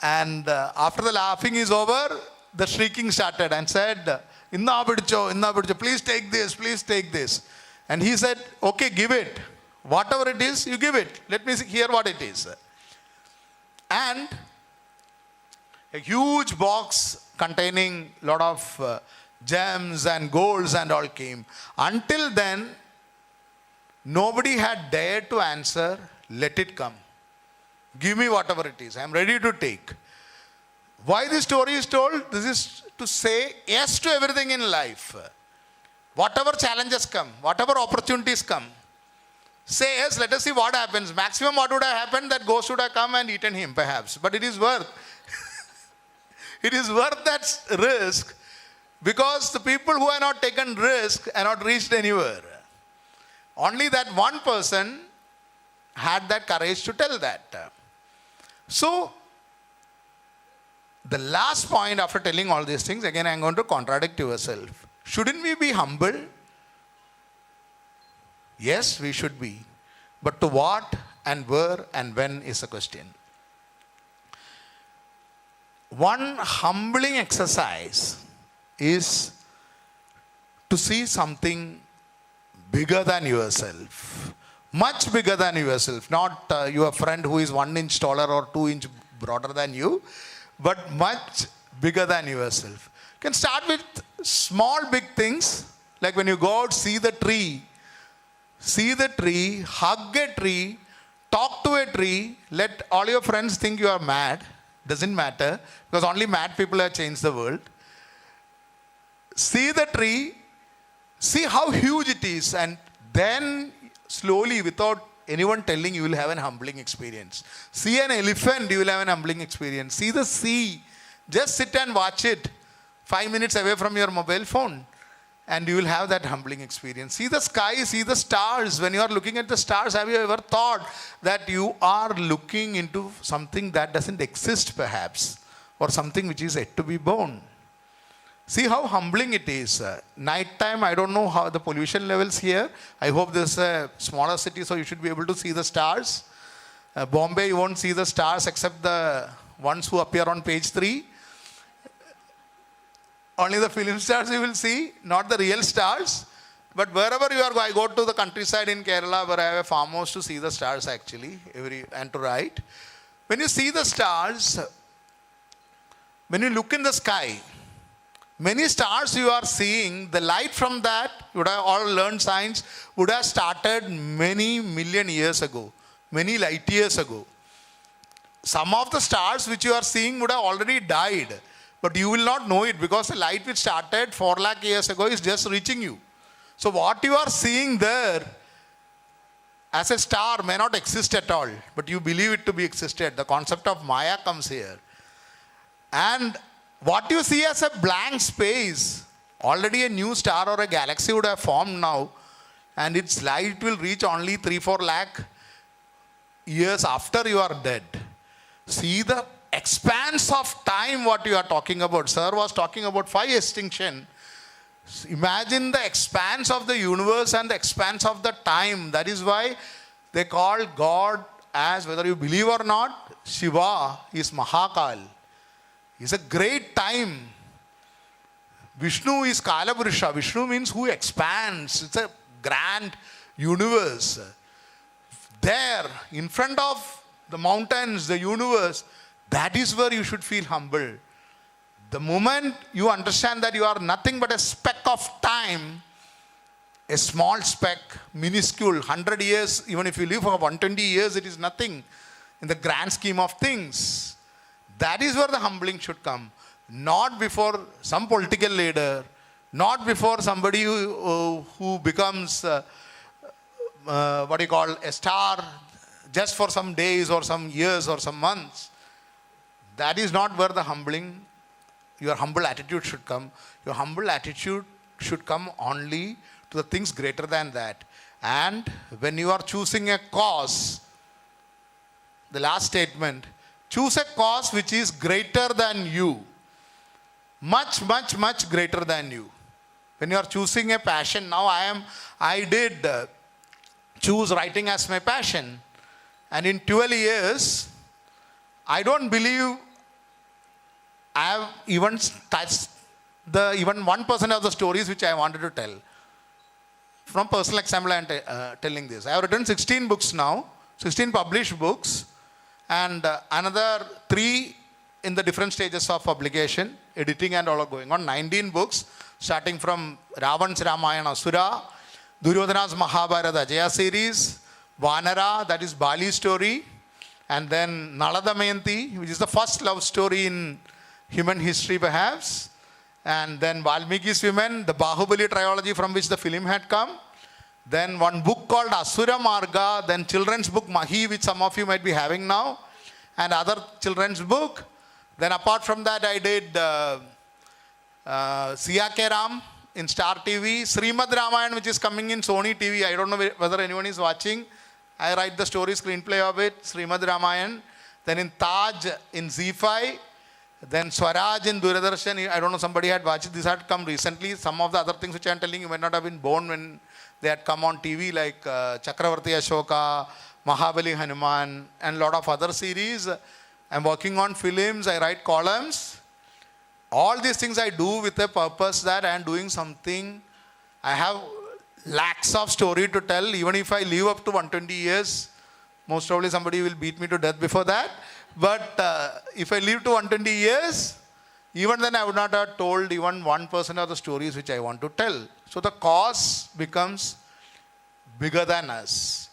And after the laughing is over, the shrieking started and said, Inna pidicho, please take this, please take this. And he said, okay, give it. Whatever it is, you give it. Let me hear what it is. And a huge box containing a lot of gems and golds and all came. Until then, nobody had dared to answer, let it come. Give me whatever it is. I am ready to take. Why this story is told? This is to say yes to everything in life. Whatever challenges come, whatever opportunities come, say yes, let us see what happens. Maximum what would have happened, that ghost would have come and eaten him perhaps. But it is worth. It is worth that risk, because the people who have not taken risk are not reached anywhere. Only that one person had that courage to tell that. So, the last point after telling all these things, again I am going to contradict yourself. Shouldn't we be humble? Yes, we should be. But to what and where and when is the question. One humbling exercise is to see something bigger than yourself. Much bigger than yourself. Not your friend who is 1 inch taller or 2 inch broader than you, but much bigger than yourself. You can start with small big things, like when you go out, see the tree, hug a tree, talk to a tree, let all your friends think you are mad. Doesn't matter, because only mad people have changed the world. See the tree, see how huge it is, and then slowly, without anyone telling, you will have an humbling experience. See an elephant, you will have an humbling experience. See the sea, just sit and watch it 5 minutes away from your mobile phone, and you will have that humbling experience. See the sky, see the stars. When you are looking at the stars, have you ever thought that you are looking into something that doesn't exist perhaps, or something which is yet to be born? See how humbling it is. Night time, I don't know how the pollution levels here. I hope this is a smaller city, so you should be able to see the stars. Bombay, you won't see the stars except the ones who appear on page 3. Only the film stars you will see, not the real stars. But wherever you are going, I go to the countryside in Kerala where I have a farmhouse to see the stars actually, and to write. When you see the stars, when you look in the sky, many stars you are seeing, the light from that, you would have all learned science, would have started many million years ago, many light years ago. Some of the stars which you are seeing would have already died, but you will not know it because the light which started 4 lakh years ago is just reaching you. So what you are seeing there as a star may not exist at all, but you believe it to be existed. The concept of Maya comes here. And what you see as a blank space, already a new star or a galaxy would have formed now, and its light will reach only 3-4 lakh years after you are dead. See the expanse of time what you are talking about. Sir was talking about 5 extinction. Imagine the expanse of the universe and the expanse of the time. That is why they call God, as whether you believe or not, Shiva is Mahakal. It's a great time. Vishnu is Kalavrusha. Vishnu means who expands. It's a grand universe. There, in front of the mountains, the universe, that is where you should feel humble. The moment you understand that you are nothing but a speck of time, a small speck, minuscule, 100 years, even if you live for 120 years, it is nothing in the grand scheme of things. That is where the humbling should come. Not before some political leader, not before somebody who becomes, a star just for some days or some years or some months. That is not where the humbling, your humble attitude should come. Your humble attitude should come only to the things greater than that. And when you are choosing a cause, the last statement, choose a cause which is greater than you. Much, much, much greater than you. When you are choosing a passion, now I did choose writing as my passion. And in 12 years, I don't believe I have even touched even 1% of the stories which I wanted to tell. From personal example, I am telling this. I have written 16 books now, 16 published books, and another 3 in the different stages of publication, editing and all are going on. 19 books, starting from Ravan's Ramayana Asura, Duryodhana's Mahabharata Jaya series, Vanara, that is Bali story, and then Nala Damayanti, which is the first love story in human history perhaps, and then Valmiki's Women, the Bahubali trilogy from which the film had come, then one book called Asura Marga, then children's book Mahi, which some of you might be having now, and other children's book. Then apart from that, I did Siya Ke Ram, in Star TV, Srimad Ramayana, which is coming in Sony TV. I don't know whether anyone is watching. I write the story screenplay of it, Srimad Ramayana. Then in Taj in Z5. Then Swaraj in Doordarshan. I don't know, somebody had watched it. These had come recently. Some of the other things which I am telling you might not have been born when they had come on TV, like Chakravarti Ashoka, Mahabali Hanuman, and a lot of other series. I'm working on films. I write columns. All these things I do with a purpose that I am doing something. I have lakhs of story to tell. Even if I live up to 120 years, most probably somebody will beat me to death before that. But if I live to 120 years, even then I would not have told even 1% of the stories which I want to tell. So the cause becomes bigger than us.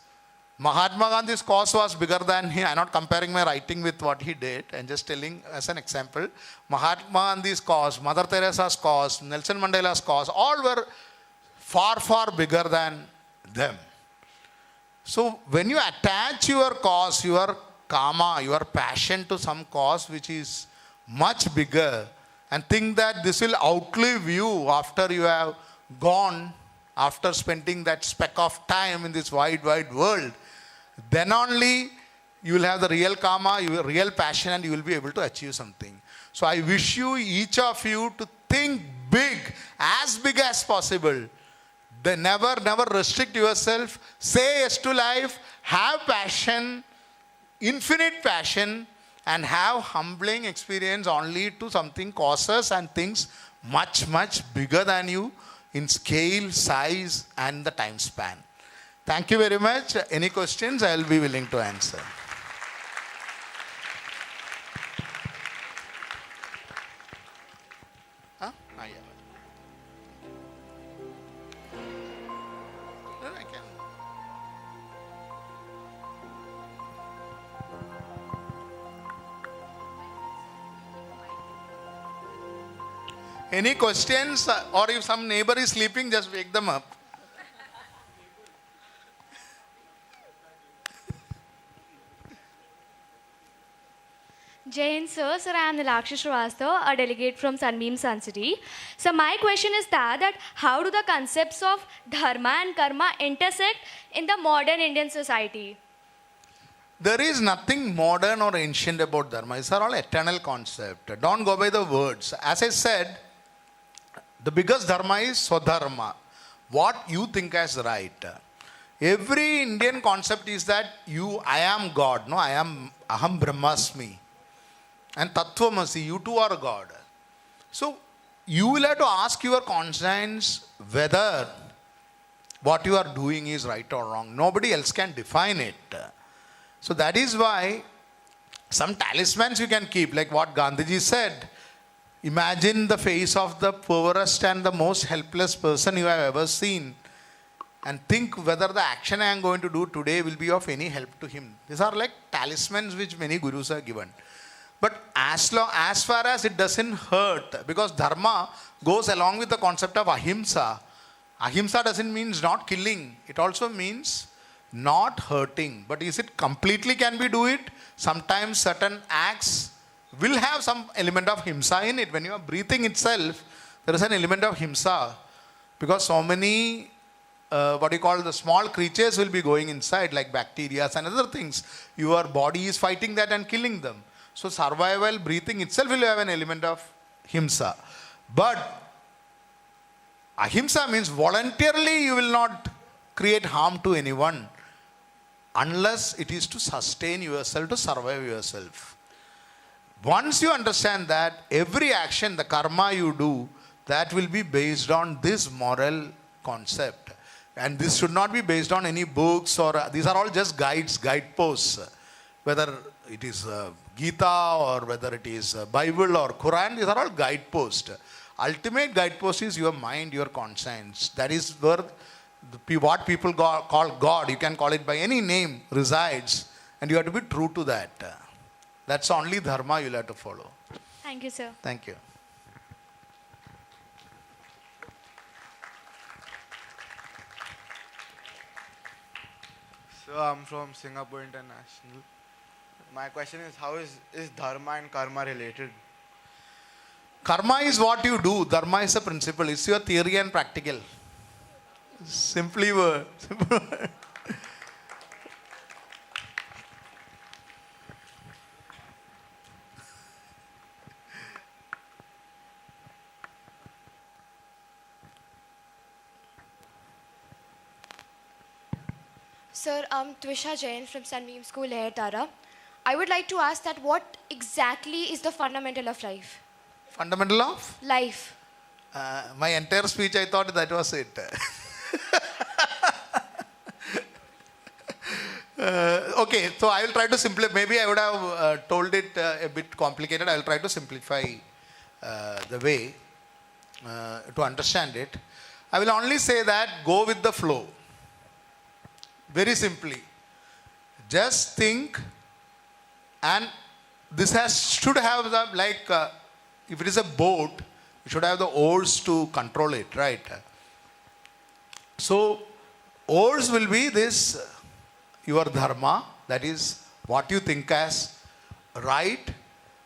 Mahatma Gandhi's cause was bigger than him. I'm not comparing my writing with what he did. I'm just telling as an example. Mahatma Gandhi's cause, Mother Teresa's cause, Nelson Mandela's cause, all were far, far bigger than them. So when you attach your cause, your karma, your passion to some cause which is much bigger, and think that this will outlive you after you have gone, after spending that speck of time in this wide, wide world, then only you will have the real karma, your real passion, and you will be able to achieve something. So I wish you, each of you, to think big as possible. Then never restrict yourself. Say yes to life. Have passion, infinite passion, and have humbling experience only to something, causes and things much, much bigger than you in scale, size, and the time span. Thank you very much. Any questions, I will be willing to answer. Huh? Ah, yeah. No, I can. Any questions? Or if some neighbor is sleeping, just wake them up. Jai Hind, sir. Sir, I am Nilakshi Srivastava, a delegate from Sunbeam Suncity. So my question is that how do the concepts of dharma and karma intersect in the modern Indian society? There is nothing modern or ancient about dharma. These are all eternal concepts. Don't go by the words. As I said, the biggest dharma is swadharma. What you think as right. Every Indian concept is that I am God. No, I am Aham Brahmasmi. And Tattvamasi, you too are God. So you will have to ask your conscience whether what you are doing is right or wrong. Nobody else can define it. So that is why some talismans you can keep, like what Gandhiji said. Imagine the face of the poorest and the most helpless person you have ever seen, and think whether the action I am going to do today will be of any help to him. These are like talismans which many gurus have given. But as far as it doesn't hurt, because dharma goes along with the concept of ahimsa. Ahimsa doesn't mean not killing. It also means not hurting. But is it completely can we do it? Sometimes certain acts will have some element of himsa in it. When you are breathing itself, there is an element of himsa. Because so many, the small creatures will be going inside, like bacteria and other things. Your body is fighting that and killing them. So survival, breathing itself will have an element of himsa. But ahimsa means voluntarily you will not create harm to anyone unless it is to sustain yourself, to survive yourself. Once you understand that, every action, the karma you do, that will be based on this moral concept. And this should not be based on any books or these are all just guideposts. Whether it is Gita or whether it is Bible or Quran, these are all guideposts. Ultimate guidepost is your mind, your conscience. That is where what people call God, you can call it by any name, resides. And you have to be true to that. That's only dharma you'll have to follow. Thank you, sir. Thank you. So I'm from Singapore International. My question is, how is dharma and karma related? Karma is what you do. Dharma is a principle. It's your theory and practical. Simply word. Sir, I'm Twisha Jain from Sunbeam School here, Tara. I would like to ask that what exactly is the fundamental of life? Fundamental of? Life. My entire speech, I thought that was it. Okay, so I will try to simplify. Maybe I would have told it a bit complicated. I will try to simplify the way to understand it. I will only say that go with the flow. Very simply. Just think, and this should have the, if it is a boat, you should have the oars to control it, right? So, oars will be this, your dharma, that is what you think as right,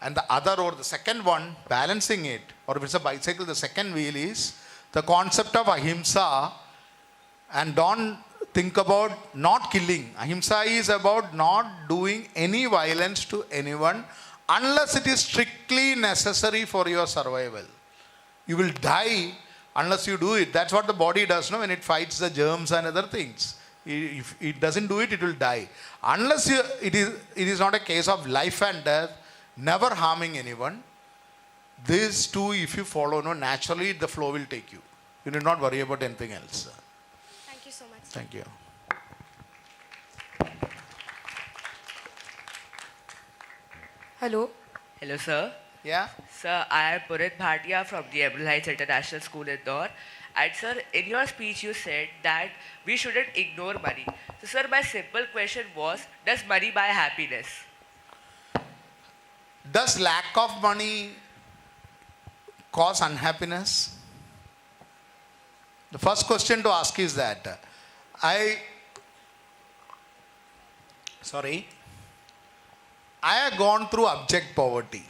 and the other or the second one, balancing it, or if it's a bicycle, the second wheel is the concept of ahimsa, and don't think about not killing. Ahimsa is about not doing any violence to anyone unless it is strictly necessary for your survival. You will die unless you do it. That's what the body does, no? When it fights the germs and other things. If it doesn't do it, it will die. Unless it is not a case of life and death, never harming anyone. These two, if you follow, no, naturally the flow will take you. You need not worry about anything else. Thank you so much. Thank you. Hello. Hello, sir. Yeah? Sir, I am Purit Bhatia from the Emerald Heights International School in Indore. And sir, in your speech you said that we shouldn't ignore money. So sir, my simple question was, does money buy happiness? Does lack of money cause unhappiness? The first question to ask is that. I have gone through abject poverty.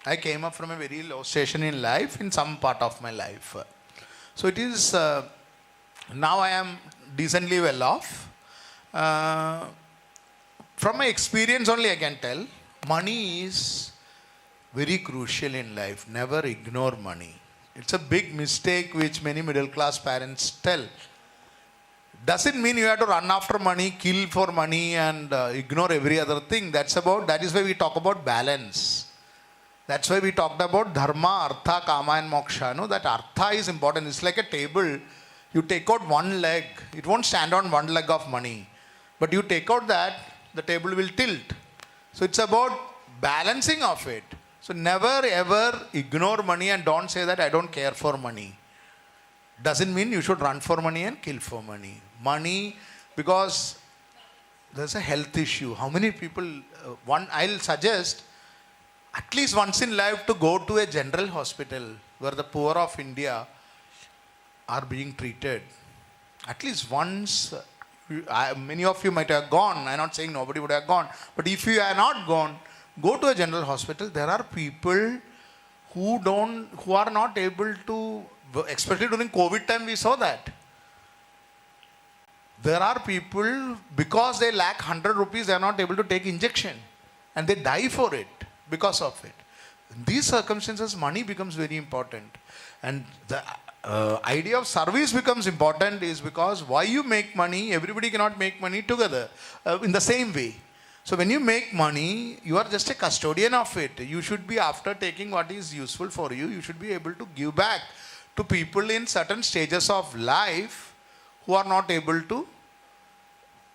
I came up from a very low station in life, in some part of my life. So it is, now I am decently well off. From my experience only I can tell, money is very crucial in life. Never ignore money. It's a big mistake which many middle class parents tell. Doesn't mean you have to run after money, kill for money and ignore every other thing. That is why we talk about balance. That's why we talked about dharma, artha, kama and moksha. No, that artha is important. It's like a table. You take out one leg. It won't stand on one leg of money. But you take out that, the table will tilt. So it's about balancing of it. So never ever ignore money and don't say that I don't care for money. Doesn't mean you should run for money and kill for money. Money, because there's a health issue. How many people, I'll suggest at least once in life to go to a general hospital where the poor of India are being treated. At least once. Many of you might have gone. I'm not saying nobody would have gone. But if you are not gone, go to a general hospital. There are people who are not able to, especially during COVID time, we saw that. There are people, because they lack 100 rupees, they are not able to take injection. And they die for it, because of it. In these circumstances, money becomes very important. And the idea of service becomes important is because why you make money, everybody cannot make money together in the same way. So when you make money, you are just a custodian of it. You should be, after taking what is useful for you, you should be able to give back to people in certain stages of life who are not able to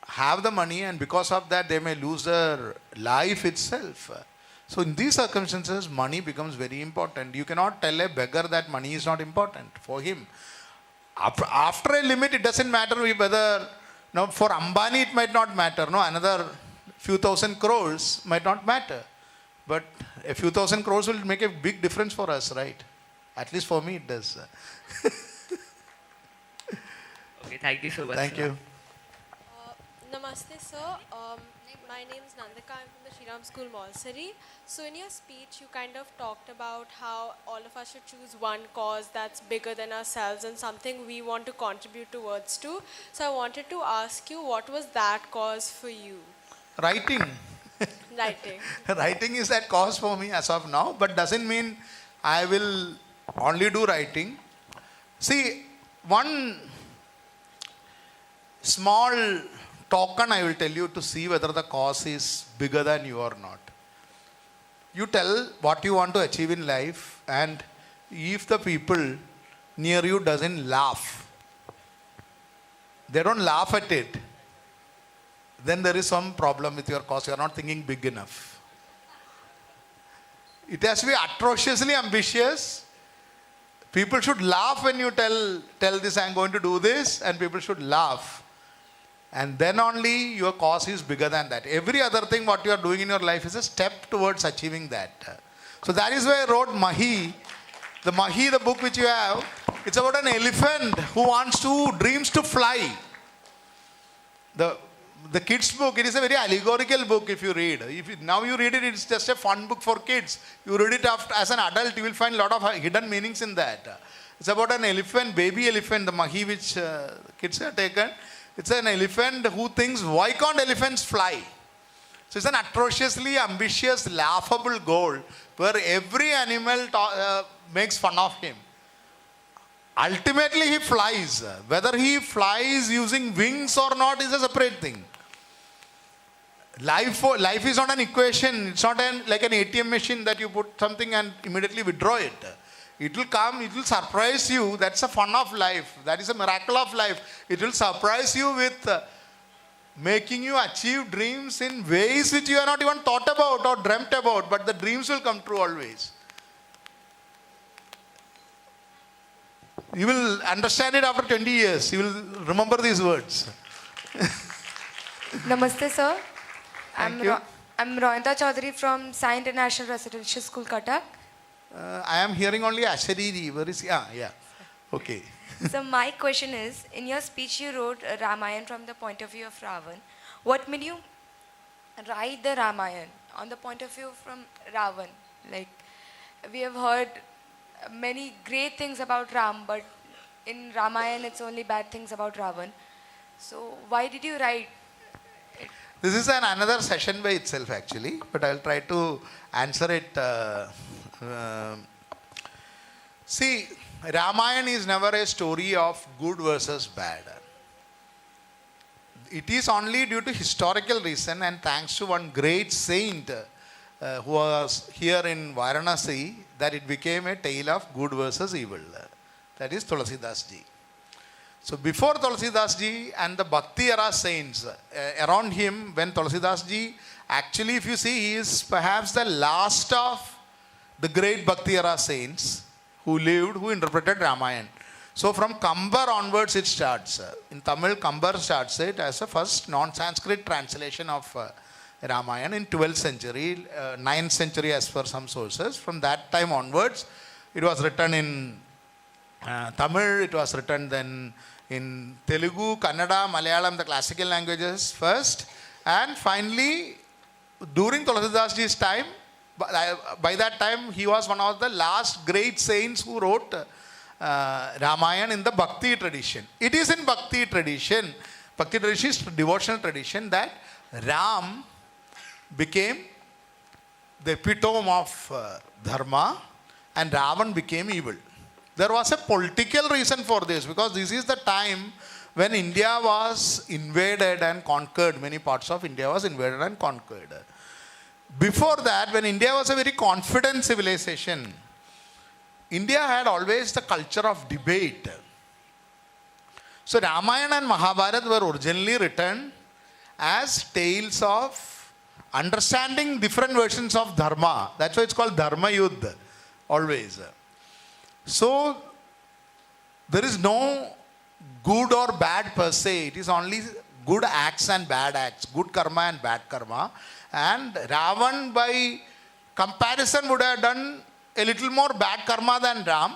have the money, and because of that they may lose their life itself. So in these circumstances, money becomes very important. You cannot tell a beggar that money is not important for him. After a limit, it doesn't matter whether, for Ambani it might not matter. Another few thousand crores might not matter. But a few thousand crores will make a big difference for us, right? At least for me it does. Okay, thank you so much. Thank you. Namaste, sir. My name is Nandika. I'm from the Shriram School, Malsari. So, in your speech, you kind of talked about how all of us should choose one cause that's bigger than ourselves and something we want to contribute towards too. So, I wanted to ask you, what was that cause for you? Writing. Writing. Writing is that cause for me as of now, but doesn't mean I will only do writing. See, one small token I will tell you to see whether the cause is bigger than you or not. You tell what you want to achieve in life, and if the people near you doesn't laugh, they don't laugh at it, then there is some problem with your cause. You are not thinking big enough. It has to be atrociously ambitious. People should laugh when you tell this, I am going to do this, and people should laugh. And then only your cause is bigger than that. Every other thing what you are doing in your life is a step towards achieving that. So that is why I wrote Mahi. The Mahi, the book which you have, it's about an elephant who dreams to fly. The kids book, it is a very allegorical book if you read. Now you read it, it's just a fun book for kids. You read it as an adult, you will find a lot of hidden meanings in that. It's about an elephant, baby elephant, the Mahi which kids have taken. It's an elephant who thinks, why can't elephants fly? So it's an atrociously ambitious, laughable goal where every animal makes fun of him. Ultimately he flies. Whether he flies using wings or not is a separate thing. Life is not an equation. It's not like an ATM machine that you put something and immediately withdraw it. It will come, it will surprise you. That's the fun of life. That is a miracle of life. It will surprise you with making you achieve dreams in ways which you have not even thought about or dreamt about. But the dreams will come true always. You will understand it after 20 years. You will remember these words. Namaste, sir. I'm you. Rohinta Chaudhary from Sai International Residential School, Cuttack. I am hearing only Ashariri. Where is he? Yeah. Okay. So my question is, in your speech you wrote Ramayan from the point of view of Ravan. What made you write the Ramayan on the point of view from Ravan? Like, we have heard many great things about Ram, but in Ramayan it's only bad things about Ravan. So why did you write it? This is another session by itself actually, but I will try to answer it. See, Ramayana is never a story of good versus bad. It is only due to historical reason and thanks to one great saint who was here in Varanasi that it became a tale of good versus evil. That is Tulsidas ji. So before Tulsidas ji and the Bhakti era saints around him, when Tulsidas ji, actually if you see, he is perhaps the last of the great Bhakti era saints who lived, who interpreted Ramayana. So from Kambar onwards it starts. In Tamil, Kambar starts it as a first non-Sanskrit translation of Ramayana in 12th century, 9th century as per some sources. From that time onwards, it was written in Tamil, it was written then in Telugu, Kannada, Malayalam, the classical languages first. And finally, during Tulsidas ji's time, by that time, he was one of the last great saints who wrote Ramayana in the Bhakti tradition. It is in Bhakti tradition is devotional tradition that Ram became the epitome of Dharma and Ravan became evil. There was a political reason for this because this is the time when India was invaded and conquered. Many parts of India was invaded and conquered. Before that, when India was a very confident civilization, India had always the culture of debate. So Ramayana and Mahabharata were originally written as tales of understanding different versions of Dharma. That's why it's called Dharma Yuddha, always. So there is no good or bad per se. It is only good acts and bad acts, good karma and bad karma. And Ravan by comparison would have done a little more bad karma than Ram.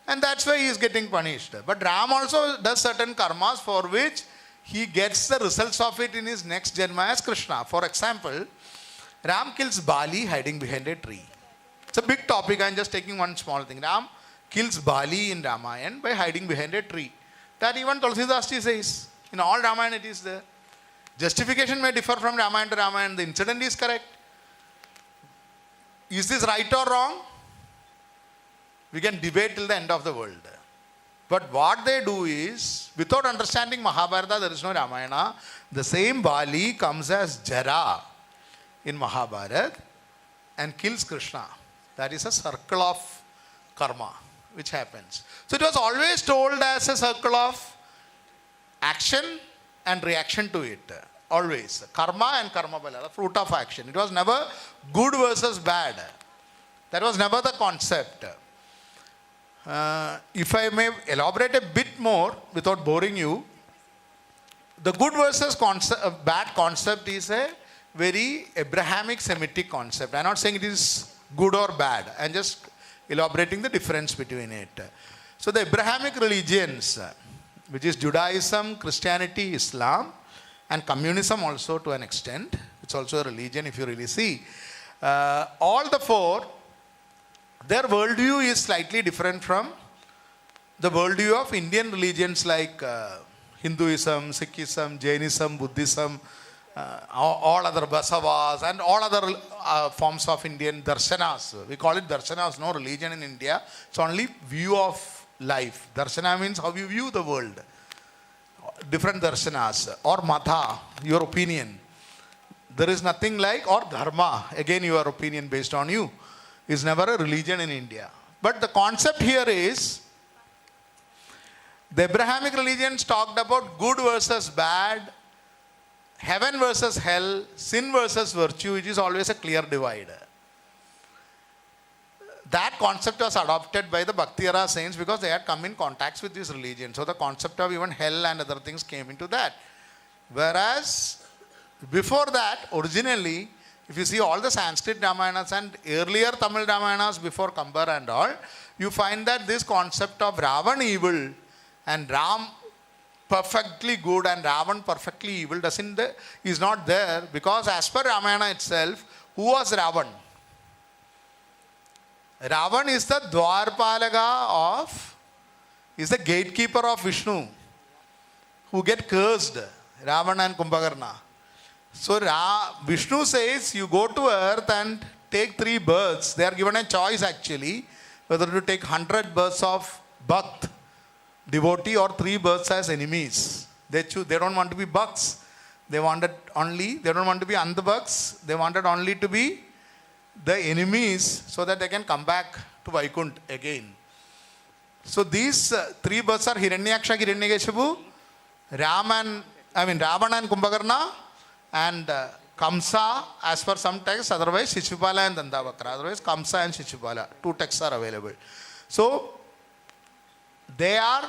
And that's why he is getting punished. But Ram also does certain karmas for which he gets the results of it in his next Janma as Krishna. For example, Ram kills Bali hiding behind a tree. It's a big topic. I'm just taking one small thing. Ram kills Bali in Ramayana by hiding behind a tree. That even Tulsidasji says. In all Ramayana it is there. Justification may differ from Ramayana to Ramayana. The incident is correct. Is this right or wrong? We can debate till the end of the world. But what they do is, without understanding Mahabharata, there is no Ramayana. The same Bali comes as Jara in Mahabharata and kills Krishna. That is a circle of karma which happens. So it was always told as a circle of action and reaction to it. Always. Karma and karma bala, the fruit of action. It was never good versus bad. That was never the concept. If I may elaborate a bit more without boring you, the good versus bad concept is a very Abrahamic Semitic concept. I am not saying it is good or bad. I am just elaborating the difference between it. So the Abrahamic religions, which is Judaism, Christianity, Islam, and communism also to an extent, it's also a religion if you really see, all the four, their worldview is slightly different from the worldview of Indian religions like Hinduism, Sikhism, Jainism, Buddhism, all other Basavas and all other forms of Indian darshanas. We call it darshanas, no religion in India. It's only view of life. Darshana means how you view the world. Different darshanas or mata, your opinion. There is nothing like, or dharma, again your opinion based on you, is never a religion in India. But the concept here is, the Abrahamic religions talked about good versus bad, heaven versus hell, sin versus virtue, which is always a clear divide. That concept was adopted by the Bhakti era saints because they had come in contact with this religion. So the concept of even hell and other things came into that. Whereas before that, originally, if you see all the Sanskrit Ramayanas and earlier Tamil Ramayanas before Kambar and all, you find that this concept of Ravan evil and Ram perfectly good and Ravan perfectly evil is not there, because as per Ramayana itself, who was Ravan? Ravan is the Dwarpalaga is the gatekeeper of Vishnu, who get cursed, Ravana and Kumbhakarna. So Vishnu says, you go to earth and take 3 births. They are given a choice actually, whether to take 100 births of Bhakt, devotee, or 3 births as enemies. They choose. They don't want to be Bhakts. They don't want to be Andhbhakts. They wanted only to be the enemies so that they can come back to Vaikunt again. So these 3 births are Hiranyaksha, Hiranyakeshipu, Ravana and Kumbhakarna, and Kamsa as per some texts, otherwise Shishupala and Dandavakra, otherwise Kamsa and Shishupala. 2 texts are available. So they are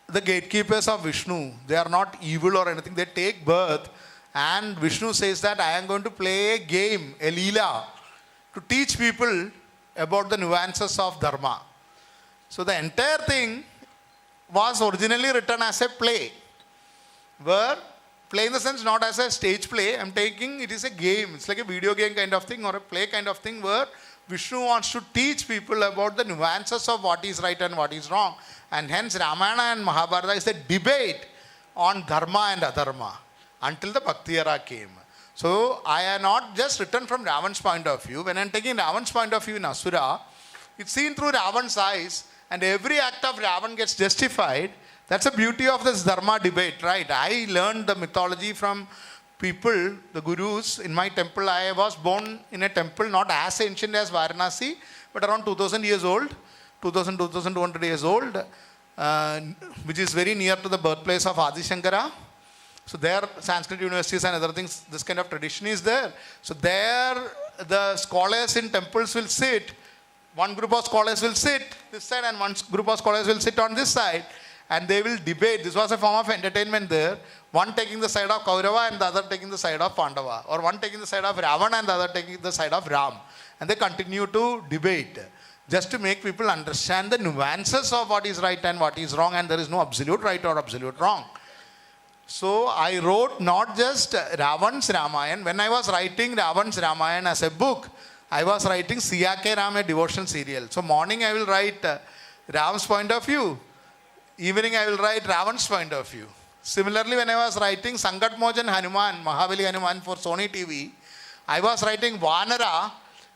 the gatekeepers of Vishnu. They are not evil or anything. They take birth, and Vishnu says that I am going to play a game, a leela, to teach people about the nuances of dharma. So the entire thing was originally written as a play, where play in the sense not as a stage play, I'm taking it is a game. It's like a video game kind of thing or a play kind of thing, where Vishnu wants to teach people about the nuances of what is right and what is wrong. And hence Ramayana and Mahabharata is a debate on dharma and adharma until the Bhakti era came. So I am not just written from Ravan's point of view. When I am taking Ravan's point of view in Asura, it's seen through Ravan's eyes, and every act of Ravan gets justified. That's the beauty of this dharma debate, right? I learned the mythology from people, the gurus. In my temple, I was born in a temple not as ancient as Varanasi, but around 2000 years old, 2200 years old, which is very near to the birthplace of Adi Shankara. So there, Sanskrit universities and other things, this kind of tradition is there. So there, the scholars in temples will sit. One group of scholars will sit this side and one group of scholars will sit on this side. And they will debate. This was a form of entertainment there. One taking the side of Kaurava and the other taking the side of Pandava. Or one taking the side of Ravana and the other taking the side of Ram. And they continue to debate, just to make people understand the nuances of what is right and what is wrong, and there is no absolute right or absolute wrong. So I wrote not just Ravan's Ramayana. When I was writing Ravan's Ramayana as a book, I was writing Siya Ke Ram, a devotional serial. So morning I will write Ram's point of view. Evening I will write Ravan's point of view. Similarly, when I was writing Sankat Mojan Hanuman, Mahabali Hanuman for Sony TV, I was writing Vanara,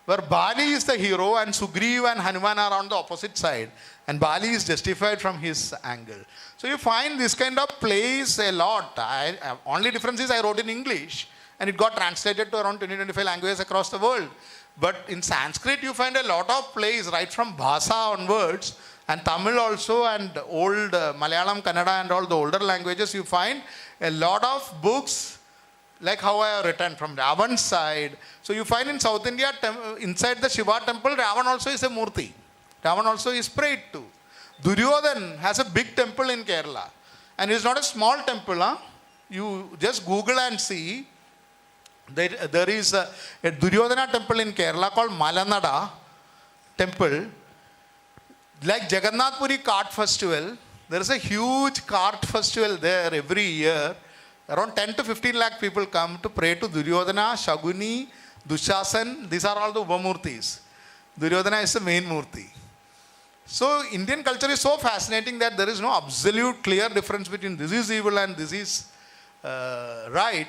where Bali is the hero and Sugriv and Hanuman are on the opposite side. And Bali is justified from his angle. So you find this kind of plays a lot. Only difference is I wrote in English and it got translated to around 20-25 languages across the world. But in Sanskrit you find a lot of plays right from Bhasa onwards, and Tamil also, and old Malayalam, Kannada and all the older languages. You find a lot of books like how I have written from Ravan's side. So you find in South India, inside the Shiva temple, Ravan also is a Murti. Ravan also is prayed to. Duryodhan has a big temple in Kerala. And it is not a small temple. Huh? You just Google and see. There is a Duryodhana temple in Kerala called Malanada temple. Like Jagannath Puri Cart Festival, there is a huge cart festival there every year. Around 10 to 15 lakh people come to pray to Duryodhana, Shaguni, Dushasan. These are all the Upamurtis. Duryodhana is the main Murti. So Indian culture is so fascinating that there is no absolute clear difference between this is evil and this is right.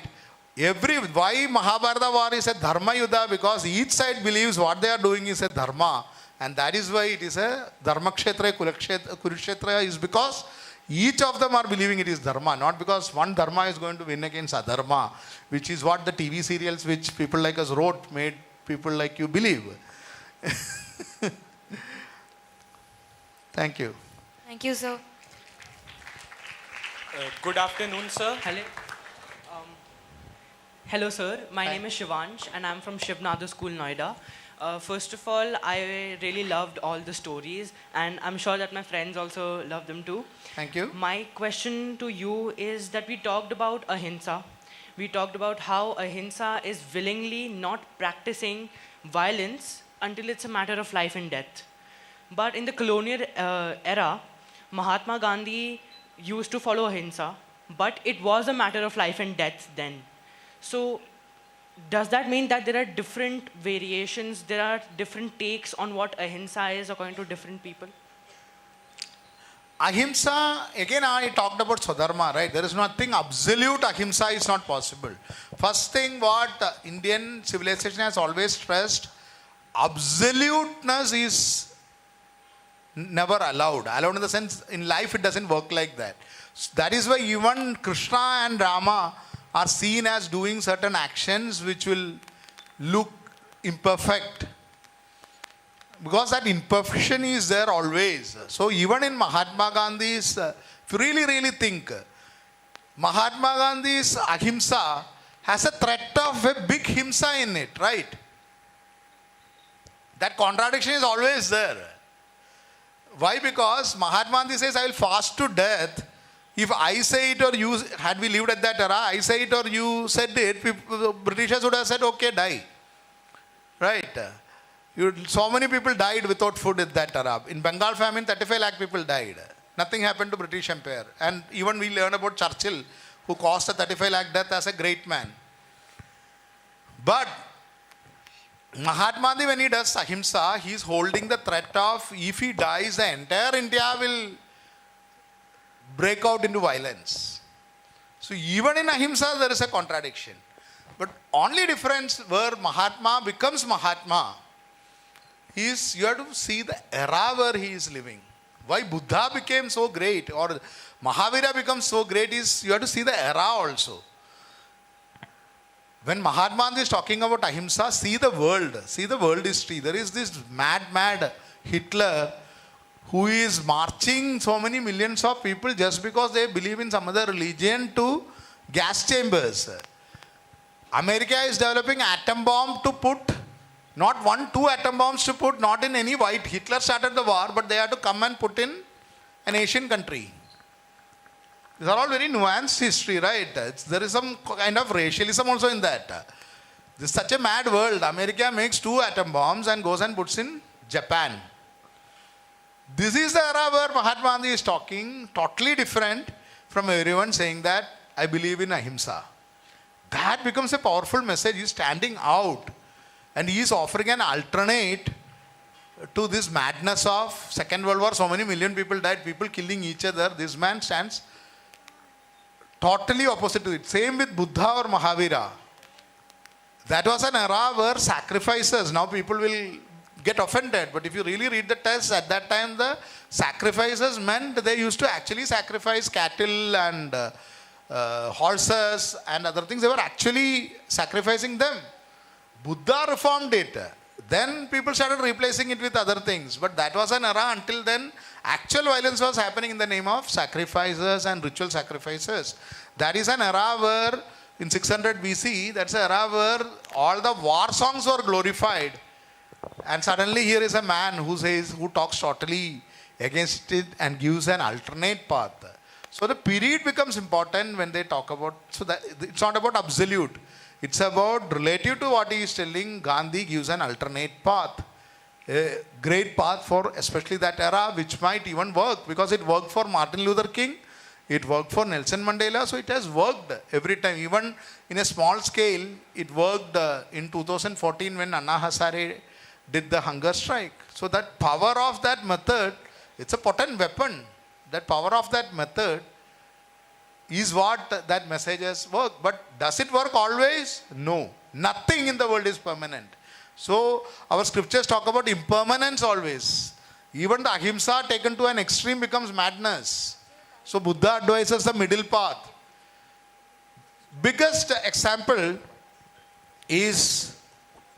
Why Mahabharata war is a Dharma Yuddha? Because each side believes what they are doing is a Dharma. And that is why it is a Dharma Kshetra, Kurukshetra is because each of them are believing it is Dharma, not because one Dharma is going to win against Adharma, which is what the TV serials which people like us wrote made people like you believe. Thank you. Thank you, sir. Good afternoon, sir. Hello. Hello, sir. My name is Shivansh, and I'm from Shivnadu School, Noida. First of all, I really loved all the stories, and I'm sure that my friends also love them too. Thank you. My question to you is that we talked about ahimsa. We talked about how ahimsa is willingly not practicing violence until it's a matter of life and death. But in the colonial era, Mahatma Gandhi used to follow ahimsa, but it was a matter of life and death then. So does that mean that there are different variations, there are different takes on what ahimsa is according to different people? Ahimsa, again I talked about Swadharma, right? There is nothing absolute ahimsa is not possible. First thing what Indian civilization has always stressed, absoluteness is never allowed. Allowed in the sense, in life it doesn't work like that. That is why even Krishna and Rama are seen as doing certain actions which will look imperfect. Because that imperfection is there always. So even in Mahatma Gandhi's, if you really think, Mahatma Gandhi's ahimsa has a threat of a big himsa in it, right? That contradiction is always there. Why? Because Mahatma Gandhi says, I will fast to death. If I say it or you, had we lived at that era, I say it or you said it, the Britishers would have said, okay, die. Right? So many people died without food at that era. In Bengal famine, 35 lakh people died. Nothing happened to British Empire. And even we learn about Churchill, who caused a 35 lakh death as a great man. But Mahatma Gandhi, when he does ahimsa, he is holding the threat of, if he dies, the entire India will break out into violence. So even in ahimsa there is a contradiction. But only difference where Mahatma becomes Mahatma is you have to see the era where he is living. Why Buddha became so great or Mahavira becomes so great is you have to see the era also. When Mahatma Gandhi is talking about ahimsa, see the world history. There is this mad Hitler who is marching so many millions of people just because they believe in some other religion to gas chambers. America is developing atom bomb to put, not 1-2 atom bombs to put, not in any white. Hitler started the war, but they had to come and put in an Asian country. These are all very nuanced history, right? There is some kind of racialism also in that. This is such a mad world. America makes 2 atom bombs and goes and puts in Japan. This is the era where Mahatma Gandhi is talking, totally different from everyone saying that I believe in ahimsa. That becomes a powerful message. He's standing out and he is offering an alternate to this madness of Second World War. So many million people died, people killing each other. This man stands totally opposite to it. Same with Buddha or Mahavira. That was an era where sacrifices, now people will get offended, but if you really read the text, at that time the sacrifices meant they used to actually sacrifice cattle and horses and other things. They were actually sacrificing them. Buddha reformed it. Then people started replacing it with other things. But that was an era. Until then, actual violence was happening in the name of sacrifices and ritual sacrifices. That is an era where, in 600 BC, that's an era where all the war songs were glorified. And suddenly here is a man who talks totally against it and gives an alternate path. So the period becomes important when they talk about, so that it's not about absolute. It's about relative to what he is telling. Gandhi gives an alternate path. A great path for especially that era, which might even work because it worked for Martin Luther King. It worked for Nelson Mandela. So it has worked every time. Even in a small scale, it worked in 2014 when Anna Hazare did the hunger strike. So that power of that method, it's a potent weapon. That power of that method is what that message has worked. But does it work always? No. Nothing in the world is permanent. So our scriptures talk about impermanence always. Even the ahimsa taken to an extreme becomes madness. So Buddha advises the middle path. Biggest example is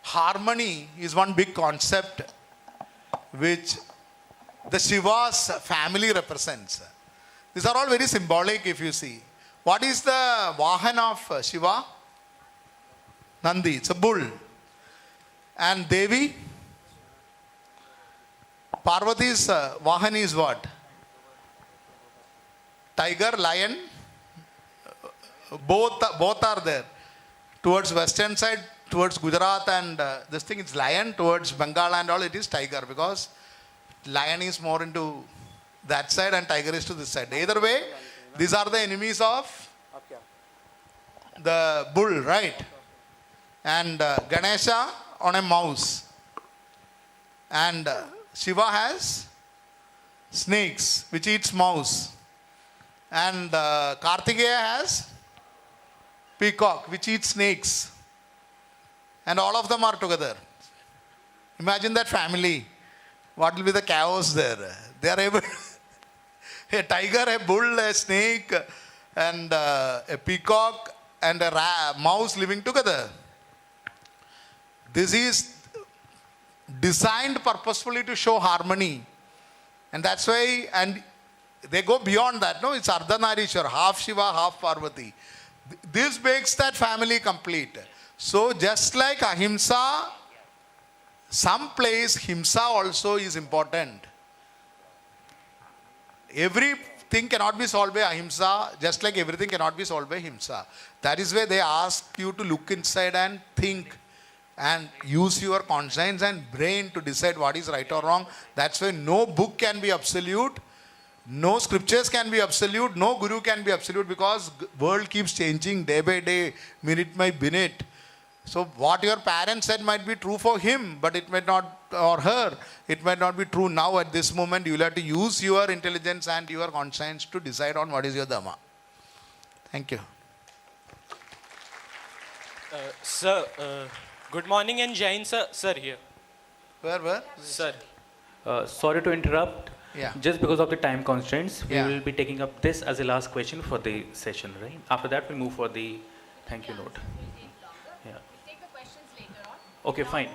harmony is one big concept which the Shiva's family represents. These are all very symbolic if you see. What is the Vahan of Shiva? Nandi, it's a bull. And Devi? Parvati's Vahan is what? Tiger, lion? Both are there. Towards western side, towards Gujarat and this thing, it's lion. Towards Bengal and all, it is tiger because lion is more into that side and tiger is to this side. Either way, these are the enemies of the bull, right? And Ganesha on a mouse. And Shiva has snakes which eats mouse. And Kartikeya has peacock which eats snakes. And all of them are together. Imagine that family. What will be the chaos there? They are able, a tiger, a bull, a snake, and a peacock, and a mouse living together. This is designed purposefully to show harmony. And that's why, and they go beyond that. No, it's Ardhanarishwar, half Shiva, half Parvati. This makes that family complete. So just like ahimsa, some place himsa also is important. Everything cannot be solved by ahimsa, just like everything cannot be solved by himsa. That is why they ask you to look inside and think and use your conscience and brain to decide what is right or wrong. That's why no book can be absolute, no scriptures can be absolute, no guru can be absolute because world keeps changing day by day, minute by minute. So what your parents said might be true for him, but it might not, or her, it might not be true now at this moment. You will have to use your intelligence and your conscience to decide on what is your dhamma. Thank you. Sir, good morning and Jain sir here. Where? Sir. Sorry to interrupt. Yeah. Just because of the time constraints, we Yeah. will be taking up this as the last question for the session, right? After that, we'll move for the thank you note. Yeah. Okay, fine.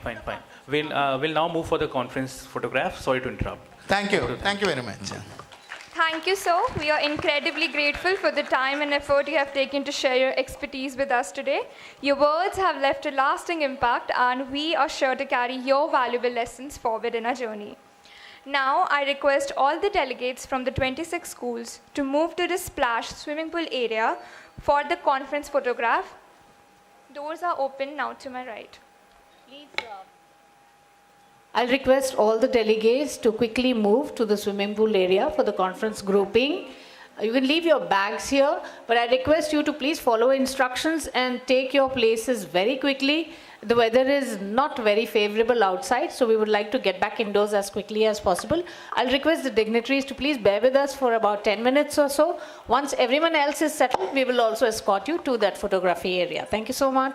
We'll now move for the conference photograph. Sorry to interrupt. Thank you. Thank you very much. Thank you, sir. We are incredibly grateful for the time and effort you have taken to share your expertise with us today. Your words have left a lasting impact, and we are sure to carry your valuable lessons forward in our journey. Now, I request all the delegates from the 26 schools to move to the splash swimming pool area for the conference photograph. Doors are open now to my right. Please, I'll request all the delegates to quickly move to the swimming pool area for the conference grouping. You can leave your bags here, but I request you to please follow instructions and take your places very quickly. The weather is not very favorable outside, so we would like to get back indoors as quickly as possible. I'll request the dignitaries to please bear with us for about 10 minutes or so. Once everyone else is settled, we will also escort you to that photography area. Thank you so much.